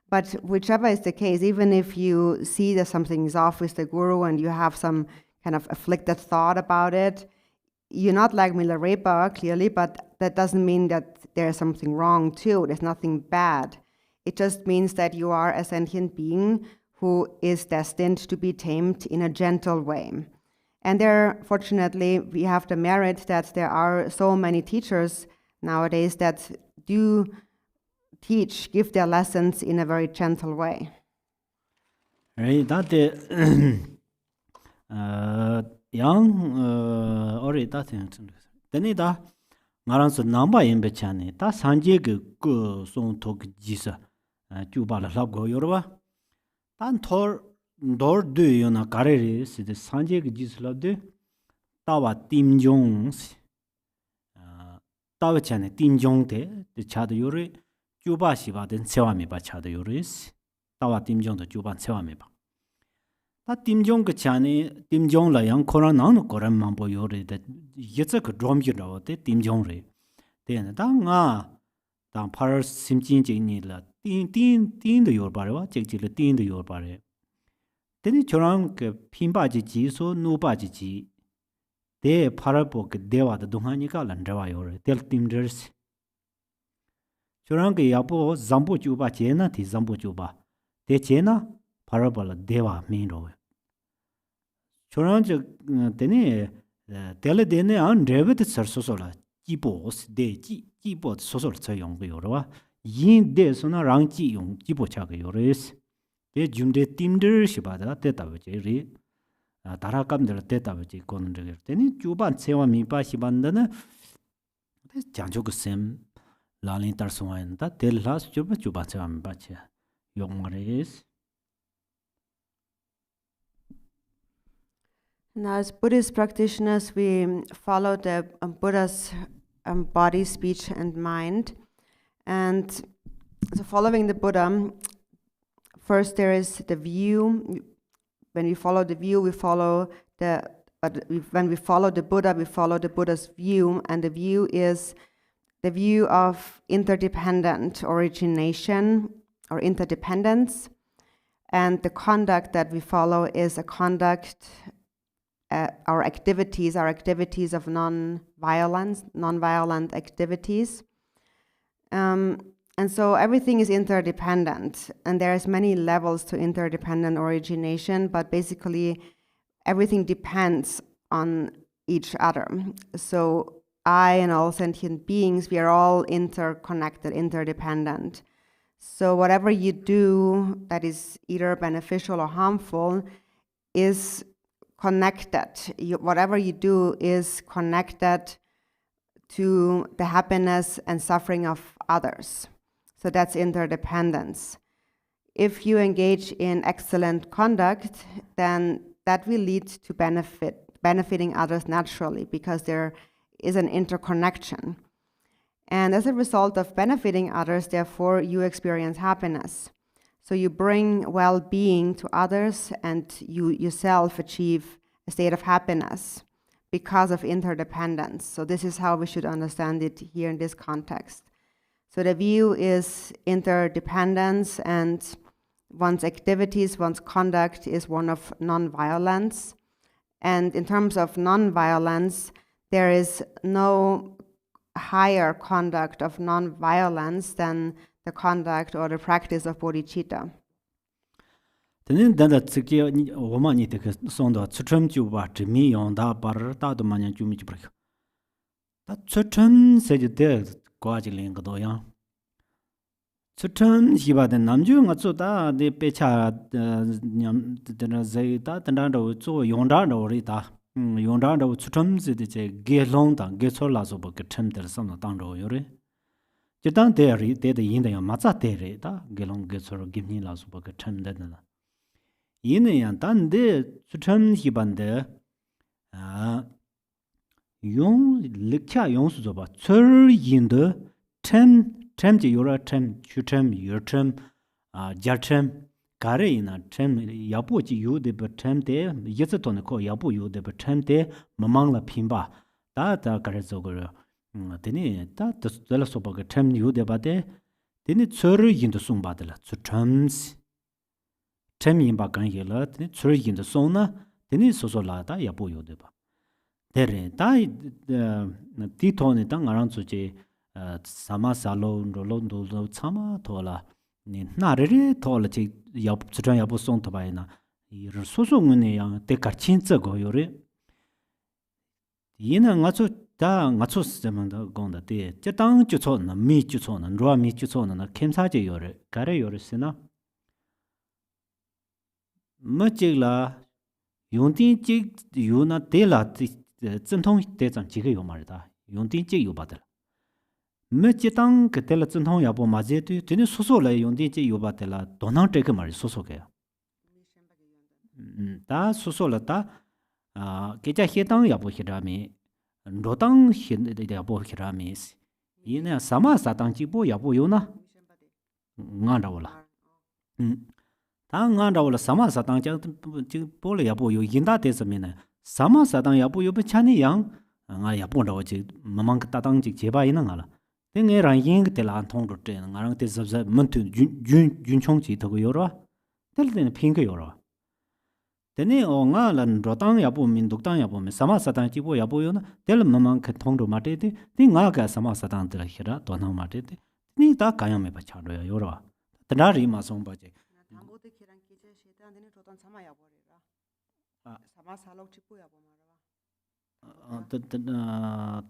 Speaker 2: But whichever is the case, even if you see that something is off with the guru and you have some kind of afflicted thought about it, you're not like Milarepa, clearly, but that doesn't mean that there's something wrong too. There's nothing bad. It just means that you are a sentient being who is destined to be tamed in a gentle way. And there, fortunately, we have the merit that there are so many teachers nowadays that do give their lessons in a very gentle way.
Speaker 1: Right, that young or that then da ngaran namba yembe chane ta sanje ge ko song tok jisa juba la lab go yorba tan thor dor de yona karere se de sanje ge jisla de tawa timjong tawa chane timjong de chad yore juba shiba den sewami ba chad yores tawa timjong de juba sewami ba ta timjong ge chane timjong la yang koran nang koran mambo yore de yetsa ge drom gi raw de timjong re de da nga da par simjin ji ni la tin de yor ba wa jek ji le tin de yor ba re de ni choran ge pin ba ji so nu ba ji de par bo ge de wa de dong han ni ga lan da wa yor del tim ders choran ge ya bo zambo ju ba je na ti zambo ju ba de je na par bo la de wa min ro choran je de ni del de ne an rebe de sar so so la ji bo de ji bo so so cha yong ge yor wa yin de so na rang ji yong ji bo cha ge yor es de jum de tim der shi ba da de ta je ri dara kam der de ta je kon de de ni ju ban che wa mi ba shi ban da na de jang jo ge sem la lin tar so an da de la ju ba che wa mi ba che yong ma re es.
Speaker 2: Now, as Buddhist practitioners, we follow the Buddha's body, speech, and mind. And so following the Buddha, first there is the view. When we follow the view, we follow when we follow the Buddha, we follow the Buddha's view. And the view is the view of interdependent origination or interdependence. And the conduct that we follow is a conduct, our activities of non-violent activities. And so everything is interdependent, and there's many levels to interdependent origination, but basically everything depends on each other. So I and all sentient beings, we are all interconnected, interdependent. So whatever you do that is either beneficial or harmful is connected. Whatever you do is connected to the happiness and suffering of others. So that's interdependence. If you engage in excellent conduct, then that will lead to benefiting others naturally, because there is an interconnection. And as a result of benefiting others, therefore, you experience happiness. So you bring well-being to others, and you yourself achieve a state of happiness because of interdependence. So this is how we should understand it here in this context. So the view is interdependence, and one's activities, one's conduct is one of non-violence. And in terms of non-violence, there is no higher conduct of non-violence than the conduct or the practice of bodhicitta.
Speaker 1: Chutam hiba de namju nga zu da de pecha nyam de zai da da do zo yongda do ri da yongda do chutam zi de je ge long da ge so la zo ba ge them de sam da dang do yo re je dang de ri de yin de ma za de re da ge long ge so ge ni la zo ba ge them de da yin yan dan de chutam hiban de yong likcha yong su zo ba chur yin de tem je yora tem chutem yurtem jartem kare ina tem yapo ji yu de tem de yetse ton ko yapo yu de tem de mamang la phimba da kare zo go teni da de la so ba ge tem yu de ba de teni chur yin de sung ba de la chutems tem yin ba gan ye la teni chur yin de song na teni so so la da yapo yu de ba dere da ti ton da ngarang zu je sama salo rolo do chama tola ni narere tola chi yap chutan yap song to bai na ir so so ngene yang te kar chin tsa go yore yina nga chu da nga chu semang da gong da de je dang ju cho na mi ju cho na ro mi ju cho na kem sa je yore gare yore sina ma ji la yong din ji yu na de la zhen tong de zang ji ge yo ma da yong din ji yu ba de me jitang ke tel zhen tong ya bo ma je tu tene so so le yong di ji yu ba de la donang de ge ma so so ge da so so la da ge ja he dang ya bo he ra mi ro dang he de ya bo he ra mi yin ya sama sa dang ji bo ya bo yu na nga da la da nga da la sama sa dang ji bo le ya bo yu yin da de se mi ne sama sa dang ya bo yu be cha ni yang nga ya bo da ji mamang ka dang ji je ba yin nga la ngē rāng yīng tē lā tōng rō tē ngā rāng tē zab zab mōn tū yun chōng jī tō gō yō rō tē lā tē nā pīng kō yō rō tē nē o ngā lā rō tāng yā bō mīn dōk tāng yā bō mē samā sā tāng jī bō yā bō yō na tē lā mā māng kā tōng rō mā tē tē tē ngā kā samā sā tāng tē lā hī rā tō nāng mā tē tē nē tā kā yā mē bā chā rō yā yō rō tē rā rī mā sōng bā jē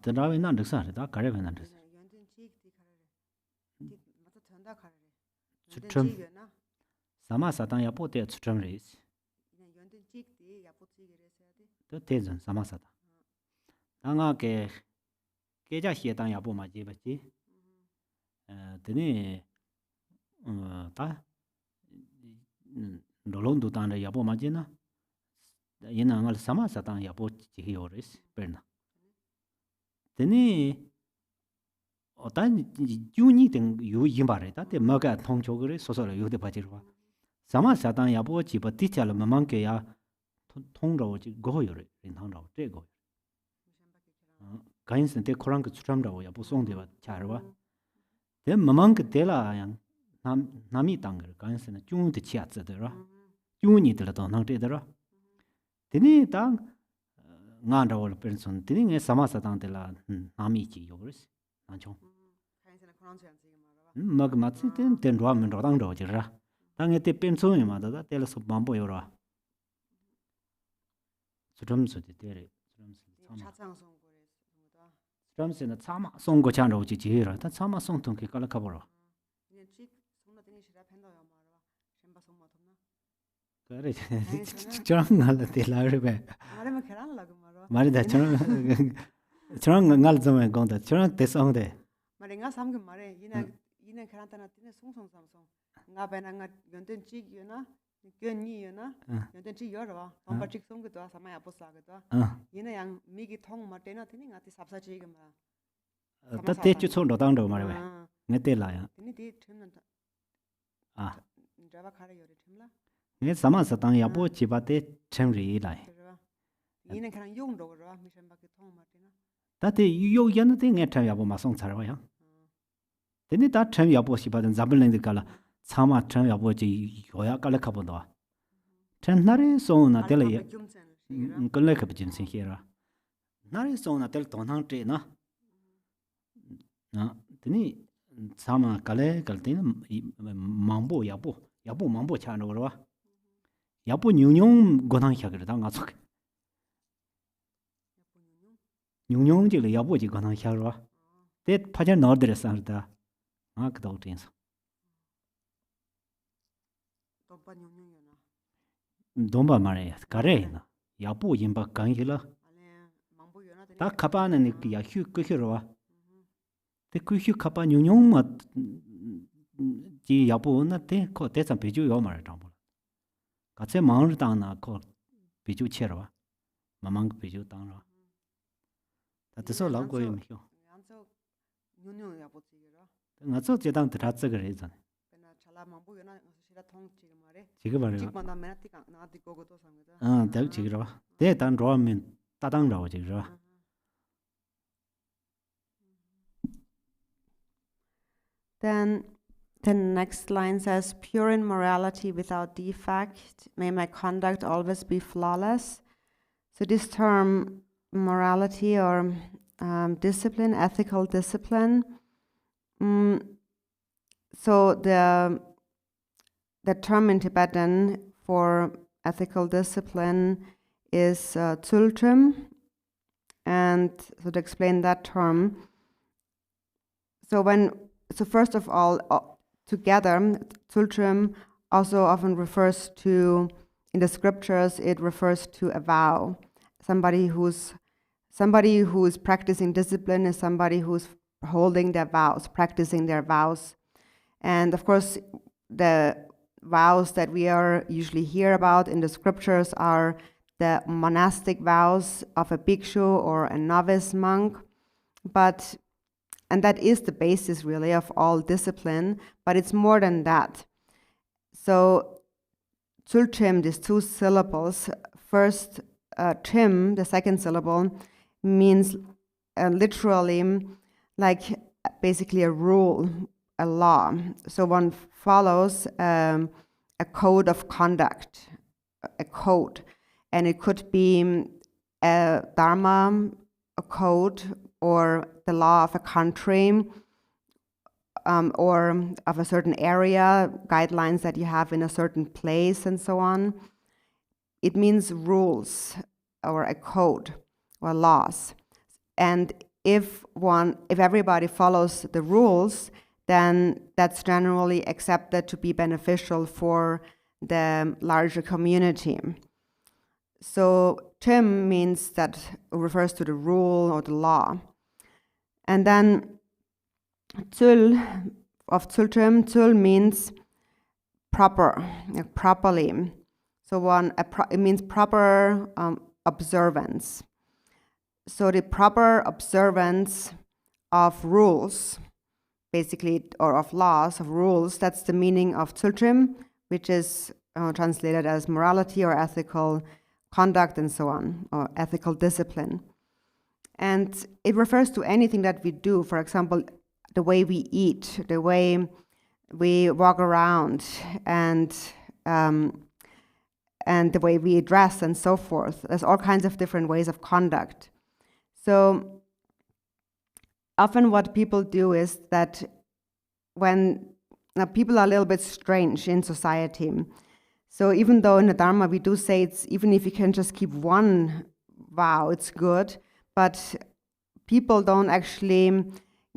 Speaker 1: tē rā wē nā rī sā rī tā kā rē wē nā rī sā chutam sama satang ya po te chutam re to te zan sama satang anga ke ja hie dang ya po ma ji ba ji tene ta rolong du dang ya po ma ji na yena ngal sama satang ya po ji yo res perna tene 어떤 유니 등 유인바래 다데 뭐가 통적으로 소소를 요데 바지로 사마 사단 야보 지바 디찰 만만게야 통로지 고요를 인상로 되고 가인선데 코랑그 추람라고 야보 송데바 잘와 데 만만게 데라 양 남이 땅을 가인선은 중대 치아츠더라 Juni de la Donang de Dra. Tini Tang Nanda or person, Tinning a Samasatang de la Namichi yours. Ancho. Magmatsi, then Raman Rodang Rogera. Tang at the Pensum, mother, tell us of Bambo Yora. Strums of the Terry. Strums in the Sama Songo Chano Jira, that Sama Song to Kikalakaboro. Chang de la ribe. Marida Chang Ngalzama Gonda, Chang de Song de.
Speaker 2: Maringa Sam Mare, Ina Karantana Song Samsung. Nabananga Yonten Chig, Guni, Yonten Chi Yorva, Patrick Song to Samaya Posaga. Yina Yang Migi Tong Martina Tinning at the Sapsachigama.
Speaker 1: That take you to Dando Marwe. Netela. Ah.
Speaker 2: Java Carry your Timla.
Speaker 1: Yes, Samasatan Yabo Chibate Chemri Lai.
Speaker 2: Ina can young door, Mission Bakitong Martina.
Speaker 1: That you young thing at Yabo Mason Sarawaya. Then that time Yabo Shibat and Zabelin the Gala, Sama Tram Yaboji, Yoyakala Kaboda. Tenari so Natalia Collecabjins here. Nari so Natal Tonante, no? Tini Sama Kale Kaltin Mambo Yabo, Yabo Mambo Chanova. Yapo Nyung Gonan Shagradang Asuk. Nyung Jilly Yaboji Gonan Shara. That Pajan Nordres are the Mark Doutins. Domba Maria, Karena, Yapo Yimba Kangila. That Kapan and Yahu Kuhirova. The Kuhu Kapan Nyung G Yapo, te Cotes and Piju Yomar. Katse Mount Dana called Piju Cherva, Mamang Piju Dana. That is so long going here. Not so Jedam to Ratsa reason. Ah, tell Chigra. They don't draw me Tadang Roger.
Speaker 2: Then the next line says, pure in morality without defect, may my conduct always be flawless. So this term, morality or discipline, ethical discipline, so the term in Tibetan for ethical discipline is tsultrim. And so to explain that term, so first of all, together, tsultrim also often refers to, in the scriptures, it refers to a vow. Somebody who's practicing discipline is somebody who's holding their vows, practicing their vows. And of course, the vows that we are usually hear about in the scriptures are the monastic vows of a bhikshu or a novice monk. And that is the basis, really, of all discipline, but it's more than that. So, tsultrim, these two syllables, first, trim, the second syllable, means literally like basically a rule, a law. So one follows a code of conduct, a code. And it could be a dharma, a code, or the law of a country, or of a certain area, guidelines that you have in a certain place, and so on. It means rules, or a code, or laws. And if everybody follows the rules, then that's generally accepted to be beneficial for the larger community. So Tim means that refers to the rule or the law. And then Tsul, of Tsultrim, Tsul means proper, properly. So it means proper observance. So the proper observance of rules, basically, or of laws, of rules, that's the meaning of Tsultrim, which is translated as morality or ethical conduct and so on, or ethical discipline. And it refers to anything that we do, for example, the way we eat, the way we walk around, and and the way we dress and so forth. There's all kinds of different ways of conduct. So often what people do is that when people are a little bit strange in society. So even though in the Dharma we do say it's even if you can just keep one vow, it's good, but people don't actually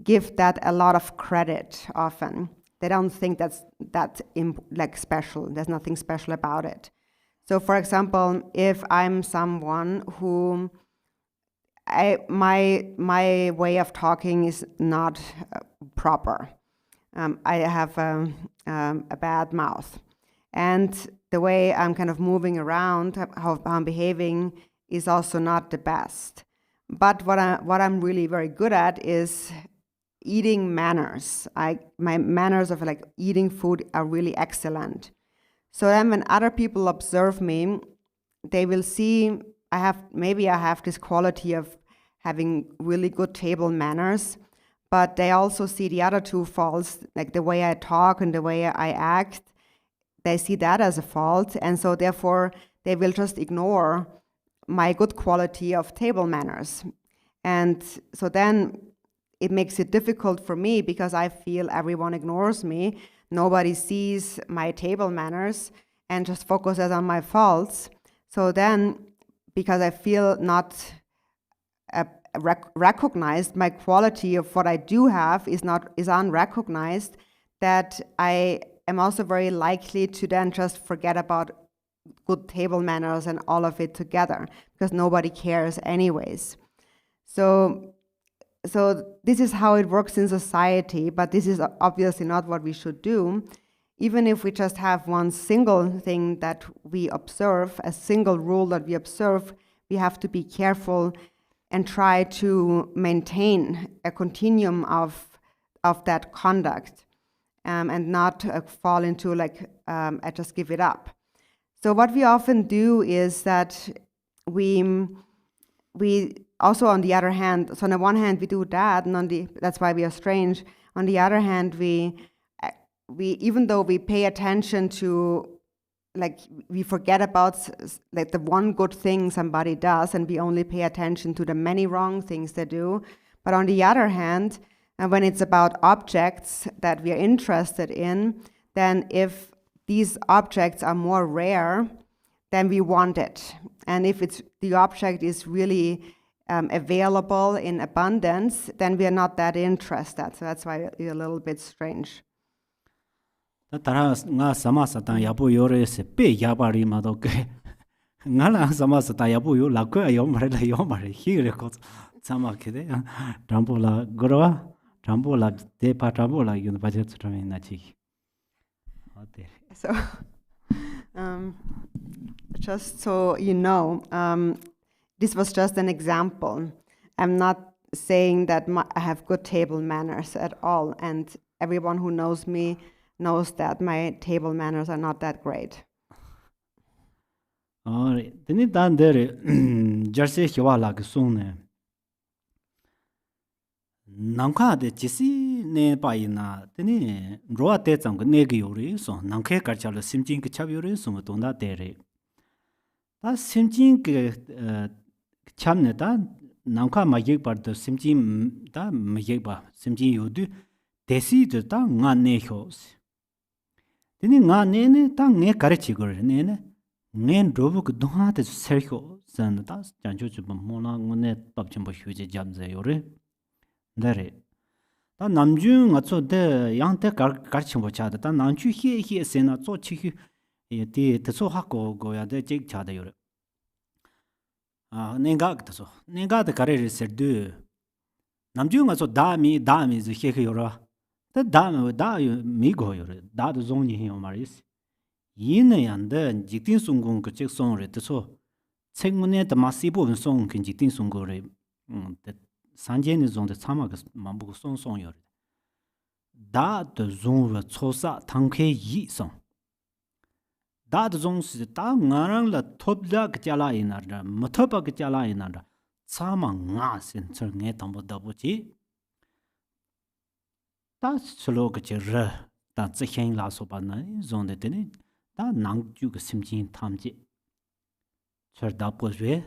Speaker 2: give that a lot of credit often. They don't think that's like special. There's nothing special about it. So for example, if I'm someone who my way of talking is not proper. I have a bad mouth. And the way I'm kind of moving around, how I'm behaving is also not the best. But what I'm really very good at is eating manners. My manners of like eating food are really excellent. So then when other people observe me, they will see I have this quality of having really good table manners, but they also see the other two faults, like the way I talk and the way I act. They see that as a fault, and so therefore they will just ignore my good quality of table manners. And so then it makes it difficult for me because I feel everyone ignores me. Nobody sees my table manners and just focuses on my faults. So then, because I feel not recognized, my quality of what I do have is unrecognized, that I am also very likely to then just forget about good table manners and all of it together, because nobody cares anyways. So this is how it works in society, but this is obviously not what we should do. Even if we just have one single thing that we observe, a single rule that we observe, we have to be careful and try to maintain a continuum of that conduct, and not fall into I just give it up. So what we often do is that we also, on the other hand, so on the one hand we do that, and that's why we are strange. On the other hand, we even though we pay attention to, we forget about the one good thing somebody does, and we only pay attention to the many wrong things they do. But on the other hand, when it's about objects that we are interested in, then if these objects are more rare, then we want it. And if the object is really available in abundance, then we are not that interested. So that's why we're a little bit strange.
Speaker 1: Tara nga sama satan yabu yore se pe yabari madoke. Ngala sama satan yabu yo la ko yomare la yomare hire ko sama kide. Rambola gorwa, rambola de pa rambola yun budget trami na chi.
Speaker 2: So just so you know, this was just an example. I'm not saying that I have good table manners at all, and everyone who knows me knows that my table manners are not that great.
Speaker 1: Deni dan dere jersey hiwa la gsune. Nangkha de jisi ne pa ina deni roa te chang ne gi yori so nangkhe kar chala simjing ke chab yori so to na dere. Ta simjing ke chamne ta nangkha ma yek par de simjing ta ma yek ba simjing yodu desi de ta nga ne hos. Deni nga ne ta nge karachi gor ne ngen robu ku doha de serho san ta janjo chu mo na ngone pap chim bo hyuje jam ze yore dare ta namju nga cho de yang te kar chim bo cha de ta nanchu he se na cho chi hi de so ha go ya de jig cha de yore nenga de so nenga de kare re ser de namju nga cho da mi ze he yora ta da mi go yore da de zong ni hi maris yin yan de jiktin sung gong ke chek song re de so cheng ne de ma si bu song ken jiktin sung go re de san jian de zong de chama ge ma bu song yo da de zong re cho sa tang ke yi song da de zong si da ngarang la top la ge jia la yin na ma top ge jia la yin na chama nga sin cher nge tam bo da bo ji da slo ge che re da zhe hian la so ba na zong de de da nang ju ge sim jin tam ji Shardapozwe.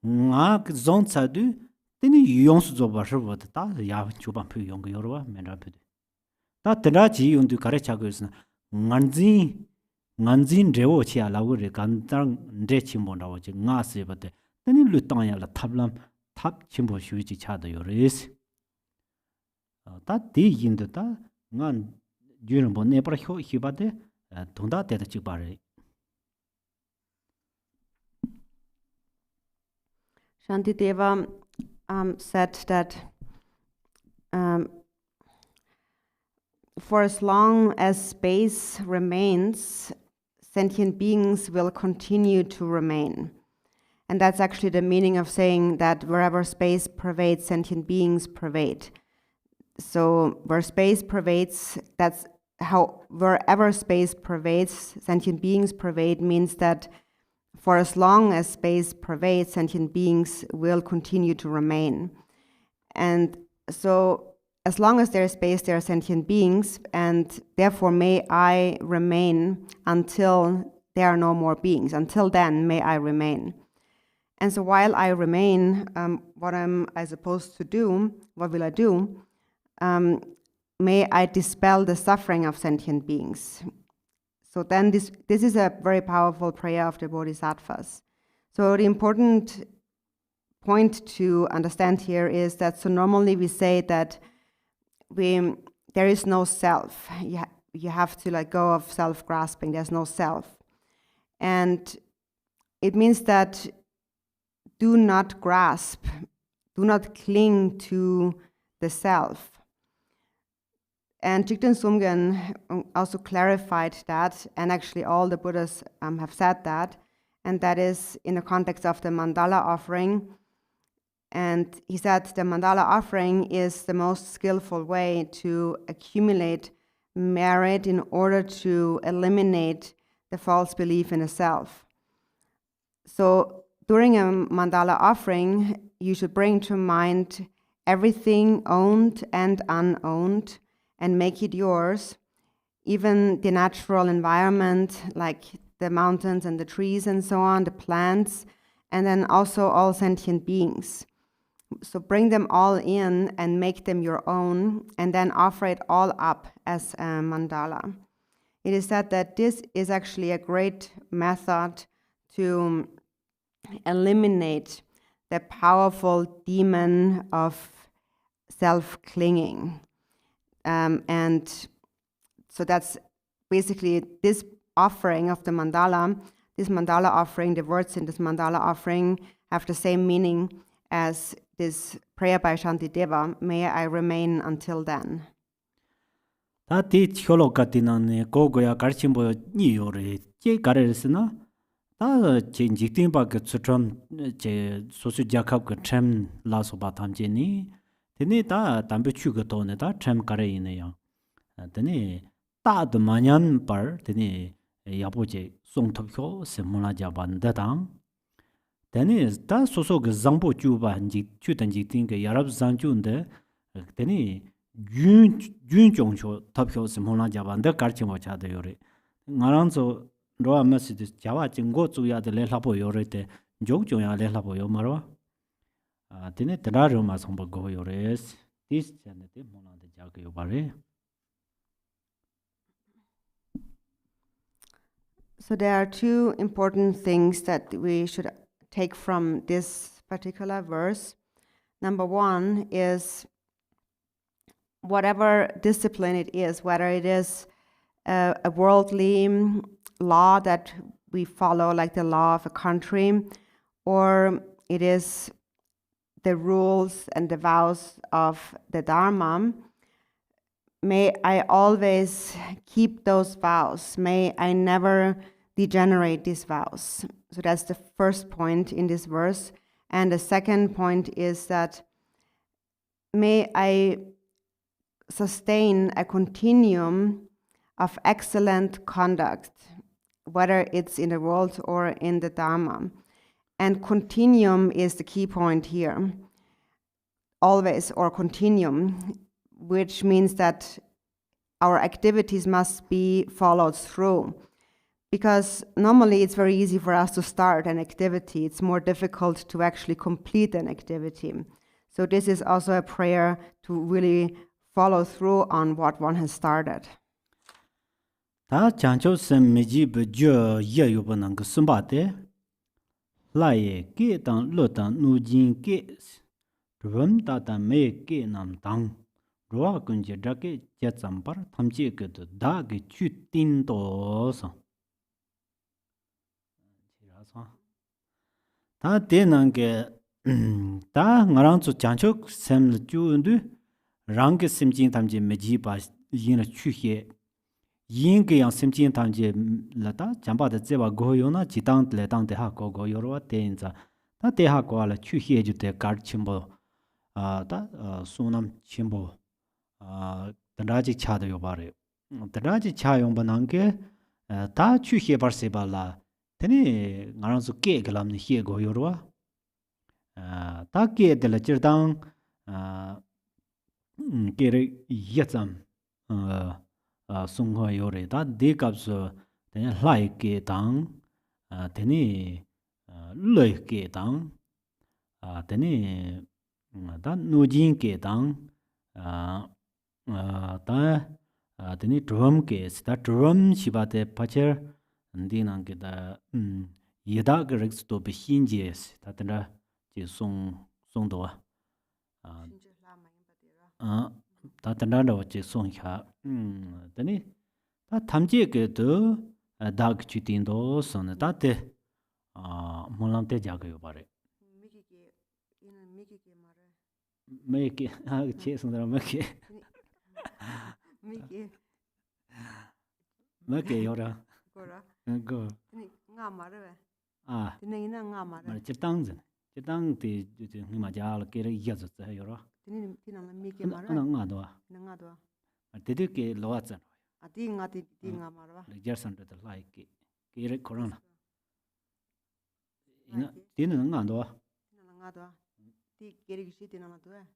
Speaker 1: Nga zon tsadu, teni yonsu zoba shirwada, ta ya chuban pyo yonga yorwa, menra pyo. Ta tena chi yondu kare chago yosna, nganzin rewo chi ala wuri, gandang nre chimbo na wachi, nga sibate, teni lutang ya la tablam, tab chimbo shuichi chada yoris. Ta di yindu ta, nga yunambo nepra hibate, tongda teta chikbari.
Speaker 2: Shantideva said that for as long as space remains, sentient beings will continue to remain. And that's actually the meaning of saying that wherever space pervades, sentient beings pervade. So where space pervades, that's how wherever space pervades, sentient beings pervade, means that for as long as space pervades, sentient beings will continue to remain. And so as long as there is space, there are sentient beings, and therefore may I remain until there are no more beings. Until then, may I remain. And so while I remain, what am I supposed to do? What will I do? May I dispel the suffering of sentient beings. So then this is a very powerful prayer of the Bodhisattvas. So the important point to understand here is that so normally we say that there is no self. You have to let go of self-grasping. There's no self. And it means that do not grasp, do not cling to the self. And Jigten Sumgen also clarified that, and actually all the Buddhas have said that, and that is in the context of the mandala offering. And he said the mandala offering is the most skillful way to accumulate merit in order to eliminate the false belief in the self. So during a mandala offering, you should bring to mind everything owned and unowned, and make it yours, even the natural environment, like the mountains and the trees and so on, the plants, and then also all sentient beings. So bring them all in and make them your own, and then offer it all up as a mandala. It is said that this is actually a great method to eliminate the powerful demon of self-clinging. And so that's basically this offering of the mandala, this mandala offering, the words in this mandala offering have the same meaning as this prayer by Shantideva, may I remain until then.
Speaker 1: Ta ti cholo katinane gogoya karchimbo ni yore che garesna ta che jiktin ba ke tsutram che sosu jakap ke trem la so ba tamje ni tene ta tambe chu ge to ne ta trem kare ine ya tene ta de manyan par tene yapo che song thop kho semona ja ban da dang tene ta soso ge zangbo chu ba ji chu dan jiktin ke yarab zang chu de tene yun jong cho thop kho semona ja ban da karchim ba cha de yore ngarang so roa message jawa jinggo zu ya de le la bo yore te jog jong ya le la bo yo marwa tene tera ro ma song bo go yores this chane te mona de ja ge yo bare.
Speaker 2: So there are two important things that we should take from this particular verse. Number one is whatever discipline it is, whether it is a worldly law that we follow, like the law of a country, or it is the rules and the vows of the Dharma, may I always keep those vows. May I never degenerate these vows. So that's the first point in this verse. And the second point is that may I sustain a continuum of excellent conduct, whether it's in the world or in the Dharma. And continuum is the key point here. Always, or continuum, which means that our activities must be followed through. because normally it's very easy for us to start an activity. It's more difficult to actually complete an activity. So this is also a prayer to really follow through on what one has started.
Speaker 1: 다 장초 섬미지 버저 예요버 능그 숨바데 라예 게당 러당 누진 게 rum다다 메게 남당 로아 군제 다게 제zambar 탐지 그도 다게 추틴도서 지라서 다 되는게 다 나랑주 장초 샘 주운드 랑게 심진 탐지 메지바 이나 추해 yinge yang simjin tangje lata jamba de zeba goyo na jidang le dang de ha go go yorwa tenza ta de ha go la chu hie ju de gar chimbo ta sunam chimbo daraji cha de yobare daraji cha yong banangge ta chu hie bar se bala tene ngarang su ke galam ni hie go yorwa ta ke de la jirdang ke re yatsam sungho yore da de kapso tene lai ke dang tene loi ke dang tene da nujin ke dang da tene drum ke sta drum shibate pacher ndi nang ke da yeda ge rex to be hinje ta tena ji song do 다 단단하고 제 송샤 되니 다 탐지에게도 다그 주딘도 선에 다때 몰랑때 자고요 바래 미기게 이는 미기게 말해 메게 제 손으로 메게 메게 요라 거라 거 되니 nga 말해 되니 nga 말해 저 땅전 저 땅때 저 맞아 게래 이야서 요라 Tini nang mike mara. Nga doa. Nga doa. Tedi ke loa zan. Ati nga mara. Gerson de like ke re corona. Ina tini nga doa. Nga doa. Ti kere gishi tina na doa.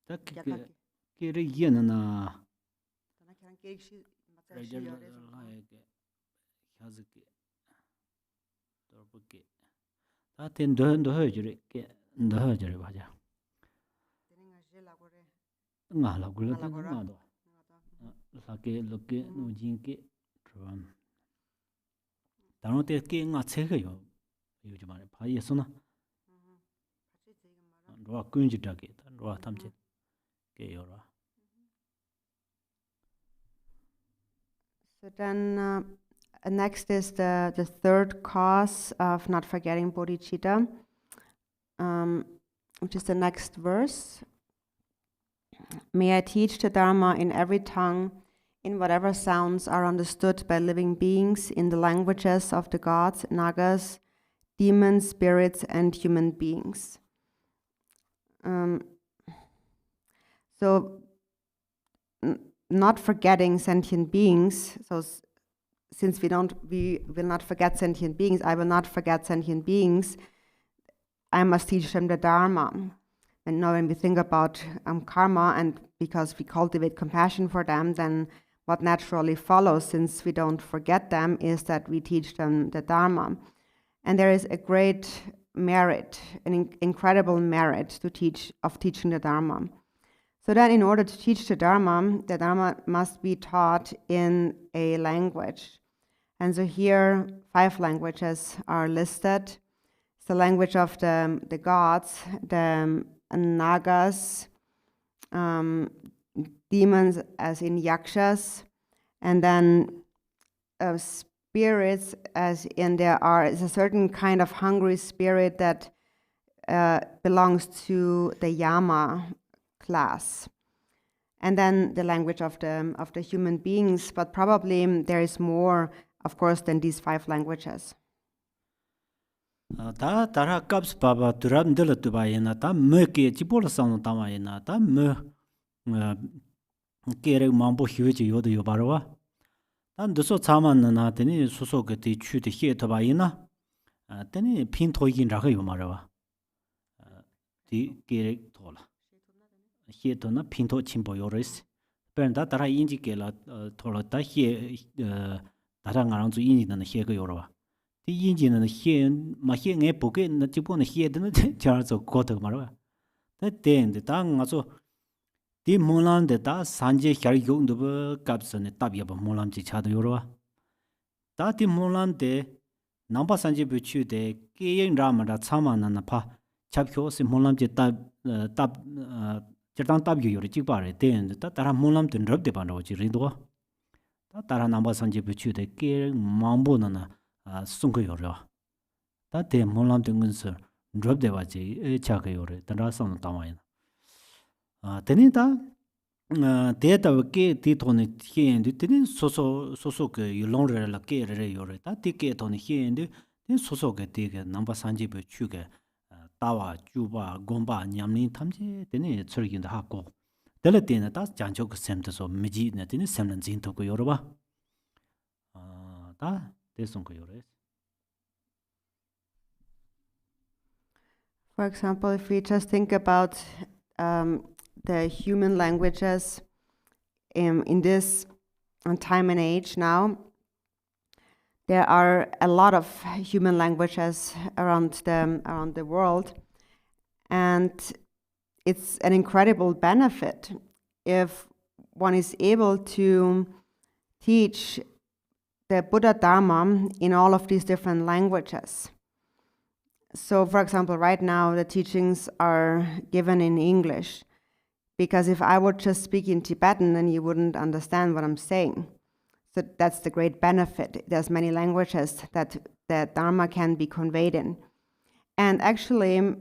Speaker 1: Ta ke re yen na. Ta na kere gishi mata shi yore. Like hazuke. Torbuke. Ta tin do jure ke do jure baja. Nga la gula nga do la ke lo ke no jin ke tron ta no te ke nga che ge yo ji ma pa ye so na ro kun ji da ke ro tam che ke yo ra.
Speaker 2: So then next is the third cause of not forgetting bodhicitta, which is the next verse. May I teach the Dharma in every tongue, in whatever sounds are understood by living beings, in the languages of the gods, nagas, demons, spirits, and human beings. So, not forgetting sentient beings. So, since we will not forget sentient beings, I will not forget sentient beings. I must teach them the Dharma. And now when we think about karma, and because we cultivate compassion for them, then what naturally follows, since we don't forget them, is that we teach them the Dharma. And there is a great merit, an incredible merit of teaching the Dharma. So then in order to teach the Dharma must be taught in a language. And so here 5 languages are listed. It's the language of the gods, the nagas, demons as in yakshas, and then spirits as in is a certain kind of hungry spirit that belongs to the yama class. And then the language of the human beings, but probably there is more, of course, than these 5 languages.
Speaker 1: 다 다라 값 바바 드람들 두바이나 다 메게 지볼 상노 타마이나 다 메 게레 망보 휴지 요도 요바로와 단 드소 차만나 되니 소소게 디 추디 히에터 바이나 되니 핀토이긴 라가 요마로와 디 게레 토라 히에토나 핀토 침보 요레스 벤다 다라 인지게라 토라 다 히에 다른 거랑 좀 인지는 해가 요러 디 인지는 마 해에 보게 나 집고는 해드는 저서 고도 말아 때인데 당 가서 디 몰란데 다 산제 혈용도 버 값선에 답이야 봐 몰란지 차도 요러 다디 몰란데 남바 산제 부추데 게인 라마다 참만나 파 잡효스 몰란지 답 저당 답이 요리 찍바래 때인데 다 다른 몰란데 럽데 바로 지린도 다 다른 남바 산제 부추데 게 망보나 송거 요러 다데 몰란데 근서 럽데 바지 차가 요래 다라선 담아야 데니다 데이터 게 디토네 히엔데 데니 소소 그 율롱레라 게레레 요레 다 디게 토네 히엔데 데 소소 게 디게 넘버 산지베 추게 따와 주바 곰바 냠니 탐지 데니 처리긴다 하고 데레테나 다 장초 그 셈도서 미지네 데니 셈는 진토고 요르바 다 데송 거 요레
Speaker 2: For example, if we just think about the human languages in this time and age now, there are a lot of human languages around the world, and it's an incredible benefit if one is able to teach the Buddha Dharma in all of these different languages. So, for example, right now the teachings are given in English, because if I would just speak in Tibetan, then you wouldn't understand what I'm saying. So that's the great benefit. There's many languages that the Dharma can be conveyed in. And actually,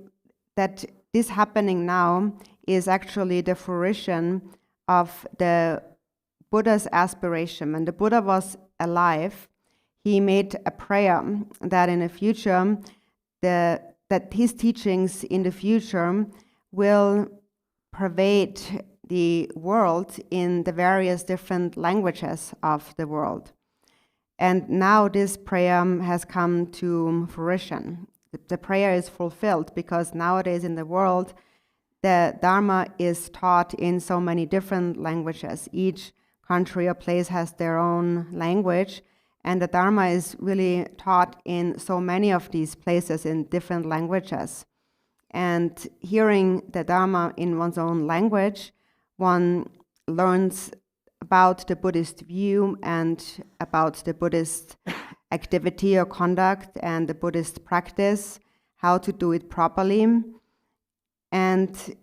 Speaker 2: that this happening now is actually the fruition of the Buddha's aspiration. When the Buddha was alive, he made a prayer that in the future, that his teachings in the future will pervade the world in the various different languages of the world. And now this prayer has come to fruition. The prayer is fulfilled because nowadays in the world, the Dharma is taught in so many different languages. Each country or place has their own language, and the Dharma is really taught in so many of these places in different languages. And hearing the Dharma in one's own language, one learns about the Buddhist view and about the Buddhist activity or conduct and the Buddhist practice, how to do it properly. And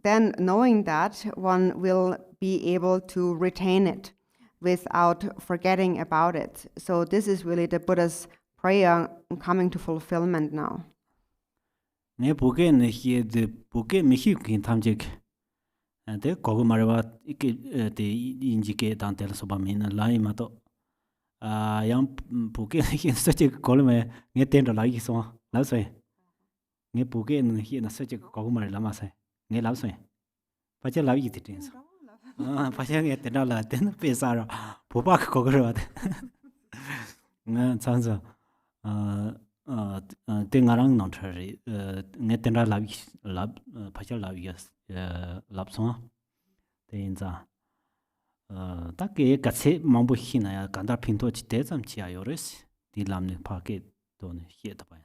Speaker 2: then knowing that, one will be able to retain it without forgetting about it. So this is really the Buddha's prayer coming to fulfillment now.
Speaker 1: 네 보게 네 히에 보게 미히 긴 탐직 데 고고 말와 이게 데 인지게 단텔 소바미나 라이마도 양 보게 히 서치 콜메 네 텐도 라이소 라서에 네 보게 네 히에 나 서치 고고 말 라마세 네 라서에 바체 라이 티텐서 바체 네 텐도 라 텐 페사로 보바 고거로 와데 네 찬서 땡아랑 노트리 네텐라 라비 랍 파셜 라비스 랍송 데인자 딱게 같이 망보 히나야 간다 핀토 지대점 지야요레스 디람네 파게 돈에 히에다 봐.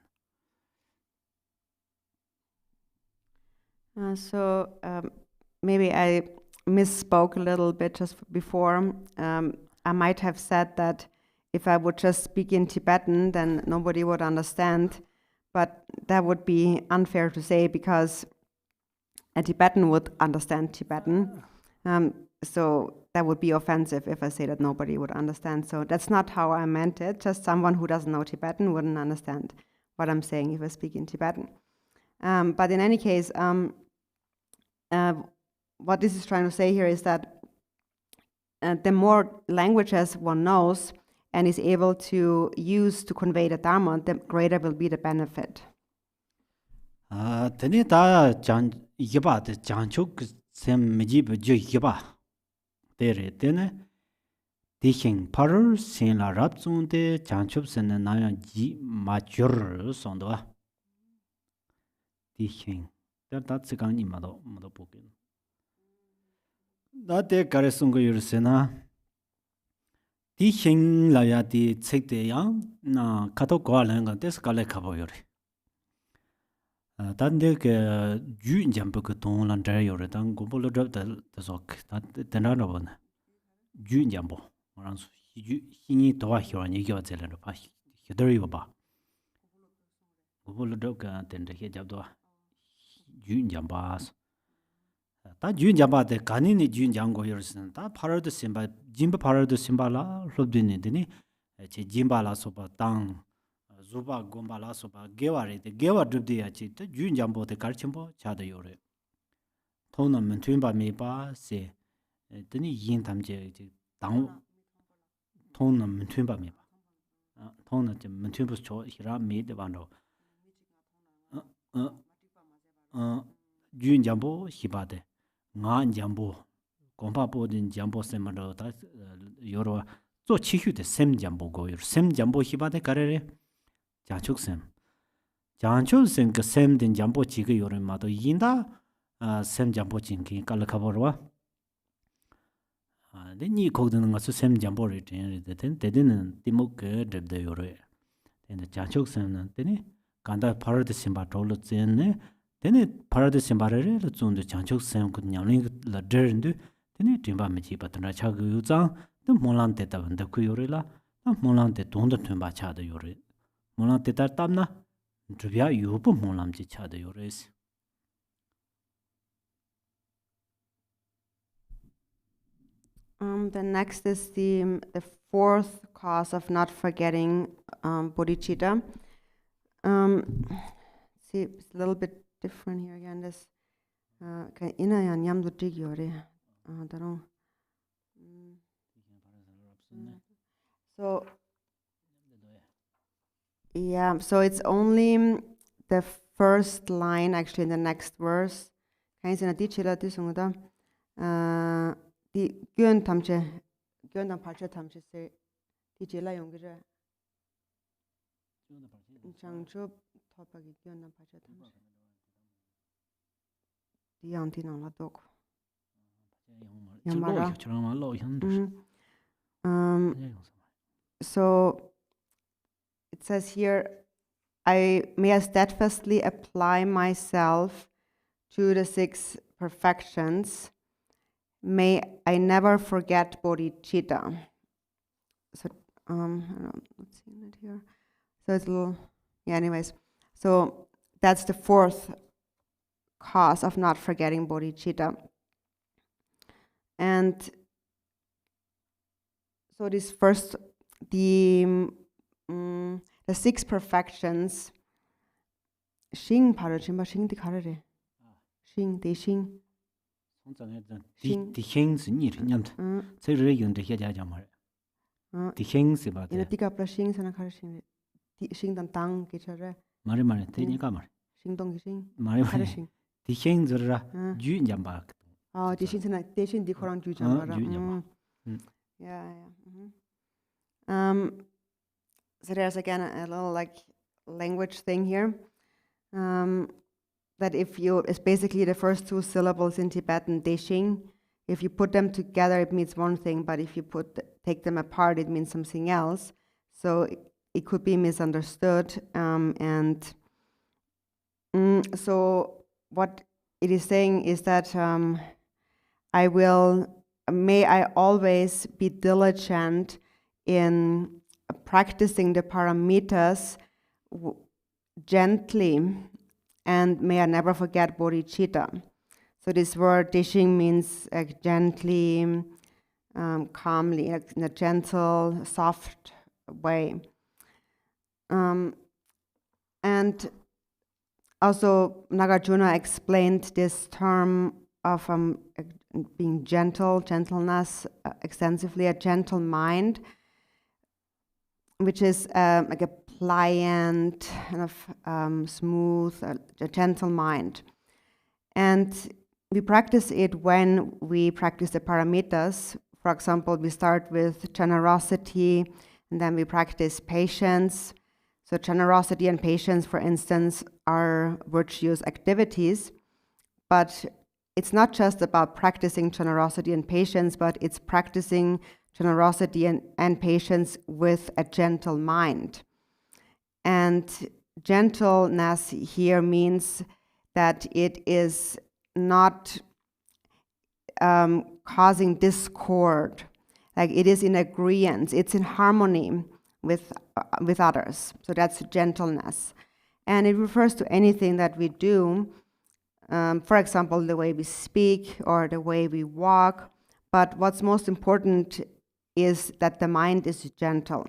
Speaker 2: So maybe I misspoke a little bit just before. I might have said that if I would just speak in Tibetan, then nobody would understand. But that would be unfair to say because a Tibetan would understand Tibetan. So that would be offensive if I say that nobody would understand. So that's not how I meant it. Just someone who doesn't know Tibetan wouldn't understand what I'm saying if I speak in Tibetan. But in any case, what this is trying to say here is that the more languages one knows and is able to use to convey the Dharma, the greater will be the benefit.
Speaker 1: 드네 다 이게바 장촉 셈 미지브 저 이게바 데레 데네 디킹 파르 신라 랍존데 장촉스는 나야 지 마주르 손도와 디킹 다 츠강니 마도 보게 나데 가레송고 유르세나 Di hing la ya di tsik de yang na kato kwa langa des kale kabo yore. Dan de ke yu njambu ke tong lan dra yore dan gombo lo drap da sok. Dan ra no bona. Yu njambu. Orang su hingi towa hiwa ni gyo zele no pa hidari yo ba. Gombo lo drap ka den de he jab do yu njambu as. 다 주인자바데 간이니 주인장고 여르스는 다 파르드 심바 짐바 파르드 심바라 롭드니드니 제 짐바라 소바 땅 zuba gombala soba geware de gewa dubde ya chi de yun jambo de karchimbo cha de yore thona men twinba me ba se deni yin tamje ji dang thona men twinba me ba thona de men twinbu cho hira me de ban ro yun jambo hiba de nga jambo gomba bo den jambo semaro da yoro zo chi hyu de sem jambo go yor sem jambo hiba de karere 장축sem 장축sem 그 셈된 잠보 지그 요런 마도 인다 셈 잠보 진기 깔라카버와 근데 거기는 가서 셈 잠보를 되는 되는 디모크 드드 요래 근데 장축sem는 되니 간다 파르드 심바 돌로 젠네 되니 파르드 심바를 좀도 장축sem 그 냥링 라더인데 되니 dimba 미지 바트나 차그 유장 또 몰란데 다는데 그 요래라 몰란데 돈도 좀 바차도 요래 몰란 때다 땀나 주비야 유부 몰람지 차도 요레스
Speaker 2: The next is the fourth cause of not forgetting bodhicitta. See, it's a little bit different here again. This inaya nyamdu tigyore. So yeah, so it's only the first line actually in the next verse. Kaisina dichila tisungda. Di gyön tamche parcha tamche se dichila yongire. Changchup topagi gyön parcha tamche. Di yanti nang la dok. Yamara. So it says here, I may steadfastly apply myself to the 6 perfections. May I never forget bodhicitta. So, I'm not seeing it here. So it's a little, yeah, anyways. So that's the fourth cause of not forgetting bodhicitta. And so this first, the 6 perfections, Shing parachimba shing di karare. Shing de shing.
Speaker 1: di heng sin ni nyam ce re yun de ya ja ja ma di heng se ba de
Speaker 2: Ina tika pra shing sana kar shing. Shing dan tang ke chare.
Speaker 1: mari mari te ni ka mari
Speaker 2: Shing dong shing.
Speaker 1: mari mari di heng zura ju nyam ba
Speaker 2: Di shing sana de shing di khorang ju jam ra. Yeah. So there's again a little like language thing here. That it's basically the first 2 syllables in Tibetan, Deshing. If you put them together, it means one thing, but if you take them apart, it means something else. So it could be misunderstood. So what it is saying is that may I always be diligent in practicing the paramitas gently, and may I never forget bodhicitta. So this word deshing means gently, calmly, in a gentle, soft way. And also Nagarjuna explained this term of being gentleness extensively, a gentle mind, which is like a pliant, kind of smooth, a gentle mind. And we practice it when we practice the paramitas. For example, we start with generosity, and then we practice patience. So generosity and patience, for instance, are virtuous activities. But it's not just about practicing generosity and patience, but it's practicing generosity and patience with a gentle mind. And gentleness here means that it is not causing discord, like it is in agreement, it's in harmony with others. So that's gentleness. And it refers to anything that we do, for example, the way we speak or the way we walk. But what's most important is that the mind is gentle.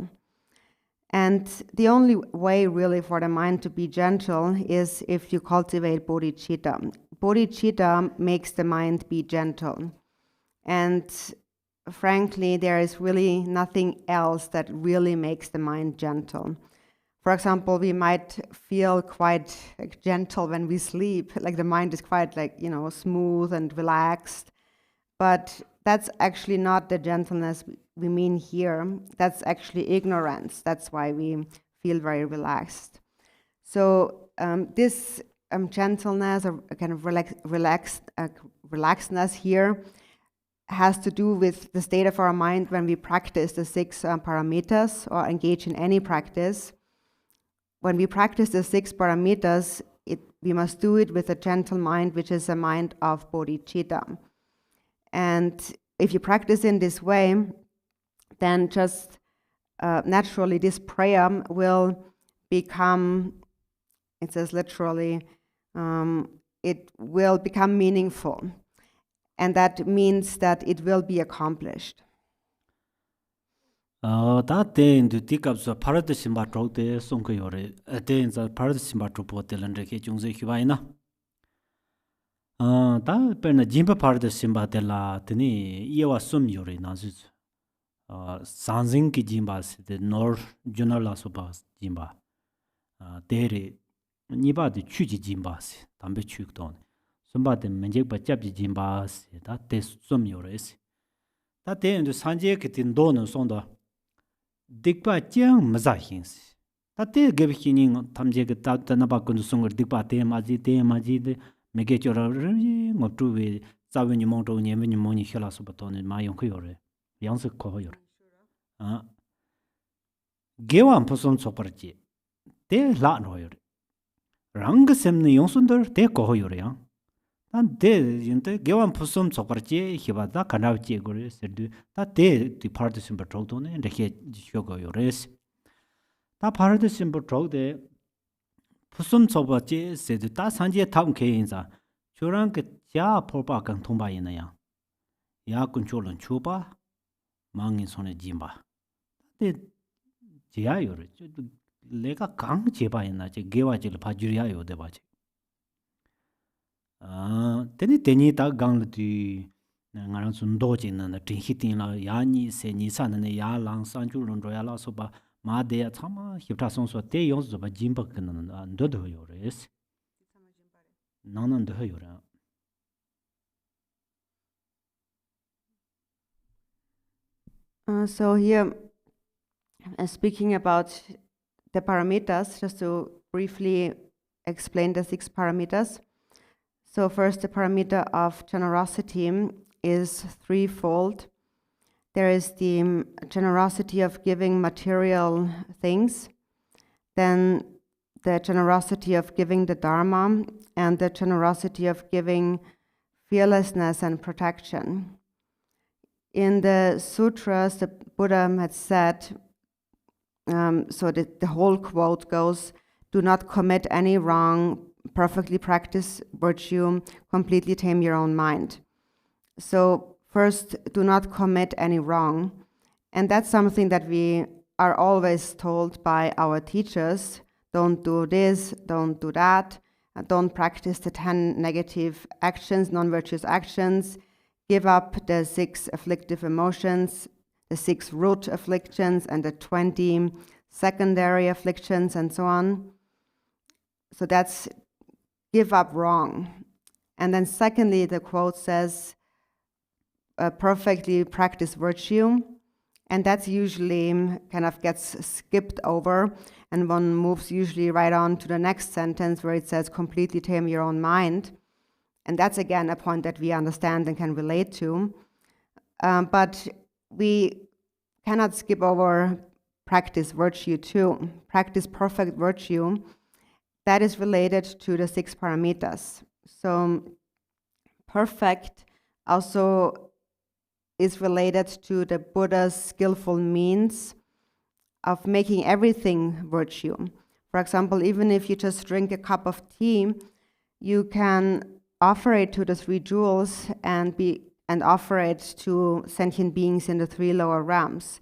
Speaker 2: And the only way really for the mind to be gentle is if you cultivate bodhicitta. Bodhicitta makes the mind be gentle. And frankly, there is really nothing else that really makes the mind gentle. For example, we might feel quite gentle when we sleep, like the mind is quite smooth and relaxed. But that's actually not the gentleness we mean here. That's actually ignorance. That's why we feel very relaxed. So this gentleness or kind of relaxedness here has to do with the state of our mind when we practice the 6 paramitas or engage in any practice. When we practice the 6 paramitas, we must do it with a gentle mind, which is a mind of bodhicitta. And if you practice in this way, then just naturally this prayer will become, it says literally, it will become meaningful. And that means that it will be accomplished.
Speaker 1: That day in the Tikabs of Paradishimba drove the Sunkayore, a day in the Paradishimba Trupo Telandreke Junze Huaina. That Perna Jimba Paradishimba de la Tini, Ewa Sum Yuri Nazis. Sanzing ki Jimbas, the Nor Junala Subas Jimba. Dere Niba de Chuji Jimbas, Tambe Chukton. Sumba de Menjek Jabi Jimbas, that day Sum Yores. That day in the Sanjek in Don Sonda. Dikpa Jiang Mazahins. Tate give Hining Tamjek Tanabakun Sunger Dikpa Maji de Megajora of Truve, Savin Monto, Yemen Moni Helasubaton in my Yonkyore, Yansa Koyor. Gewan Poson Soparji. They Latnoyer. Rangasem Yonsunder, they Kohoria. And they Gewan Poson Soparji, Hibada Kanavji Gores, that day the partisan patroton and the head Shogo Yores. That partisan patrol de Pusum Sobaji said that Sanje Town Kainza, Churank Ja Porpak and Tumba in a Ya control and Chupa, Mangin Sone Jimba. The Giayor, Lega Kang Chiba in a Gewajil Pajuriayo de Baji. Teni ta gang di ngaran sun dojin na tin hitin la ya ni se ni san ne ya lang san ju ron ro ya la so ba ma de ya chama hipta son so te yong zo ba jin ba kan na ndo do yo res nan nan do yo ra.
Speaker 2: So here, speaking about the paramitas, just to briefly explain the 6 paramitas. So first, the paramita of generosity is threefold. There is the generosity of giving material things, then the generosity of giving the Dharma, and the generosity of giving fearlessness and protection. In the sutras, the Buddha had said, so the whole quote goes, "Do not commit any wrong, perfectly practice virtue, completely tame your own mind." So first, do not commit any wrong. And that's something that we are always told by our teachers. Don't do this, don't do that, don't practice the 10 negative actions, non-virtuous actions, give up the 6 afflictive emotions, the 6 root afflictions, and the 20 secondary afflictions, and so on. So that's give up wrong. And then secondly, the quote says, perfectly practice virtue. And that's usually kind of gets skipped over, and one moves usually right on to the next sentence where it says completely tame your own mind. And that's again a point that we understand and can relate to. But we cannot skip over practice virtue too. Practice perfect virtue. That is related to the 6 paramitas. So perfect also is related to the Buddha's skillful means of making everything virtue. For example, even if you just drink a cup of tea, you can offer it to the 3 jewels and offer it to sentient beings in the 3 lower realms.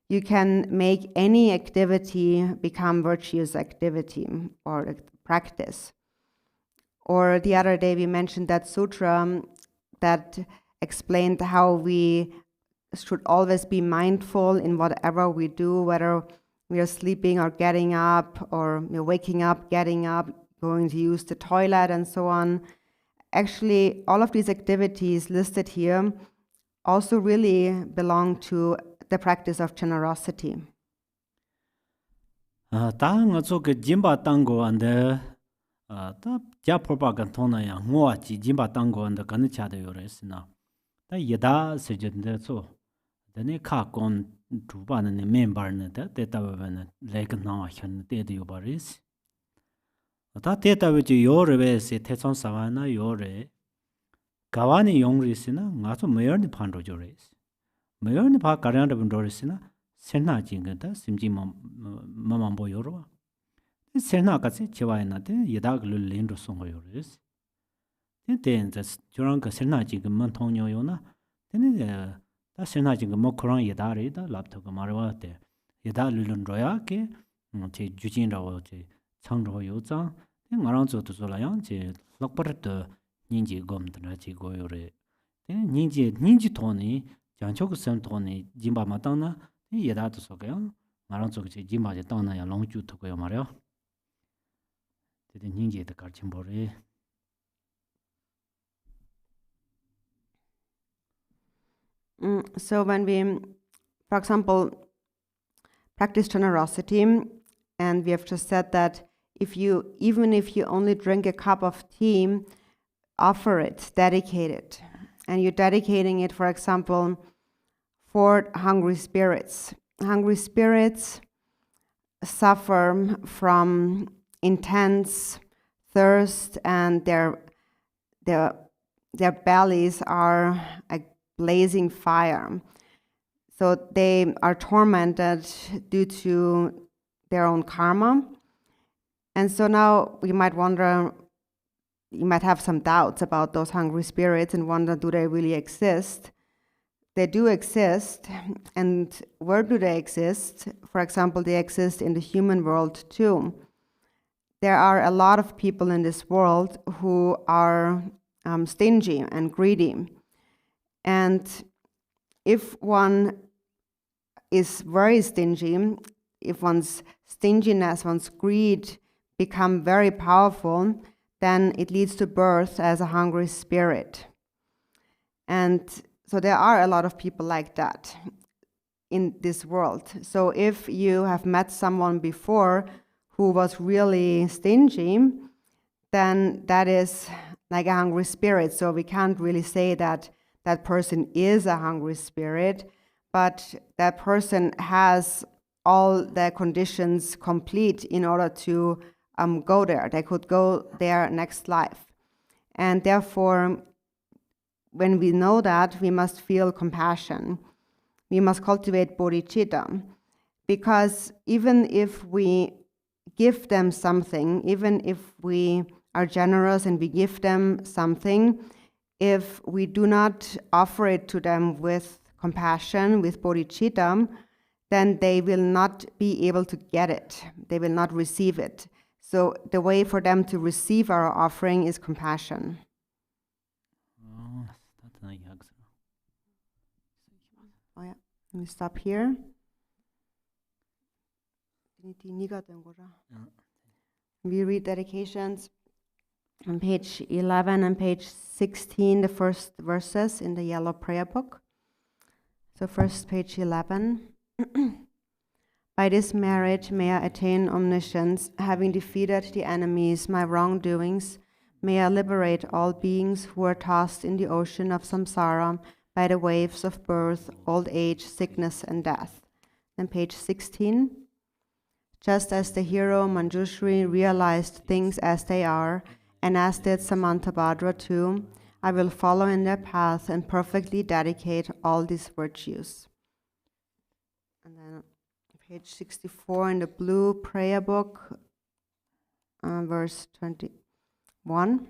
Speaker 2: You can make any activity become virtuous activity or practice. Or the other day we mentioned that sutra that explained how we should always be mindful in whatever we do, whether we are sleeping or getting up, or waking up, getting up, going to use the toilet, and so on. Actually, all of these activities listed here also really belong to the practice of generosity.
Speaker 1: Ta nga zo ke jimba tango ande ta ja propa kan thona ya ngwa ji jimba tango ande kan cha de yores na ta yeda se jende zo de ne kha kon du ba ne member ne ta te ta ba ne le kan na khan te de yo baris ta te ta we ji yo re se te chon sa wa na yo re gawani yong ri si na nga zo mayor ni phan ro jo res mayor ni pha karyan de bun ro res na senna jing da simji ma bo yo ro senna ka se chewa na de yeda glu lin ro song yo res den da jorang ka senna jing man thong yo na de ne da senna jing mo kron yeda re da lap to ka ma ro de yeda lu lun ro ya ke che ju jin ro che chang ro yo zang de nga rang zo zo la yang che lok par de nin ji gom da ji go yo re de nin ji to ni jang chok sem to ni jimba ma tang na yeda to so ga nga rang zo che jimba je tang na ya long ju to ko yo ma re de nin ji de kar chim bo re.
Speaker 2: So when we, for example, practice generosity, and we have just said that even if you only drink a cup of tea, offer it, dedicate it. And you're dedicating it, for example, for hungry spirits. Hungry spirits suffer from intense thirst, and their bellies are a blazing fire. So they are tormented due to their own karma. And so now you might wonder, you might have some doubts about those hungry spirits and wonder, do they really exist? They do exist. And where do they exist? For example, they exist in the human world too. There are a lot of people in this world who are stingy and greedy. And if one is very stingy, if one's stinginess, one's greed become very powerful, then it leads to birth as a hungry spirit. And so there are a lot of people like that in this world. So if you have met someone before who was really stingy, then that is like a hungry spirit. So we can't really say that that person is a hungry spirit, but that person has all the conditions complete in order to go there. They could go there next life. And therefore, when we know that, we must feel compassion. We must cultivate bodhicitta. Because even if we give them something, even if we are generous and we give them something, if we do not offer it to them with compassion, with bodhicitta, then they will not be able to get it. They will not receive it. So the way for them to receive our offering is compassion. Oh yeah, let me stop here. We read dedications on page 11 and page 16, the first verses in the yellow prayer book. So first, page 11. By this merit may I attain omniscience, having defeated the enemies, my wrongdoings. May I liberate all beings who are tossed in the ocean of samsara by the waves of birth, old age, sickness, and death. Then page 16. Just as the hero Manjushri realized things as they are, and as did Samantabhadra too, I will follow in their path and perfectly dedicate all these virtues. And then page 64 in the blue prayer book, verse 21.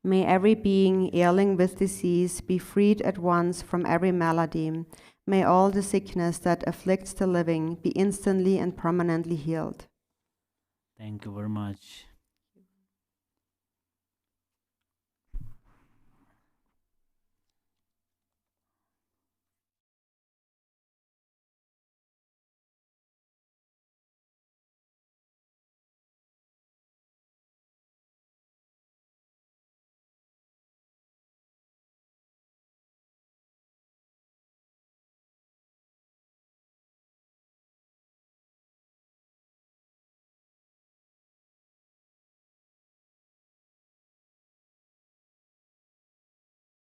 Speaker 2: May every being ailing with disease be freed at once from every malady. May all the sickness that afflicts the living be instantly and permanently healed.
Speaker 1: Thank you very much.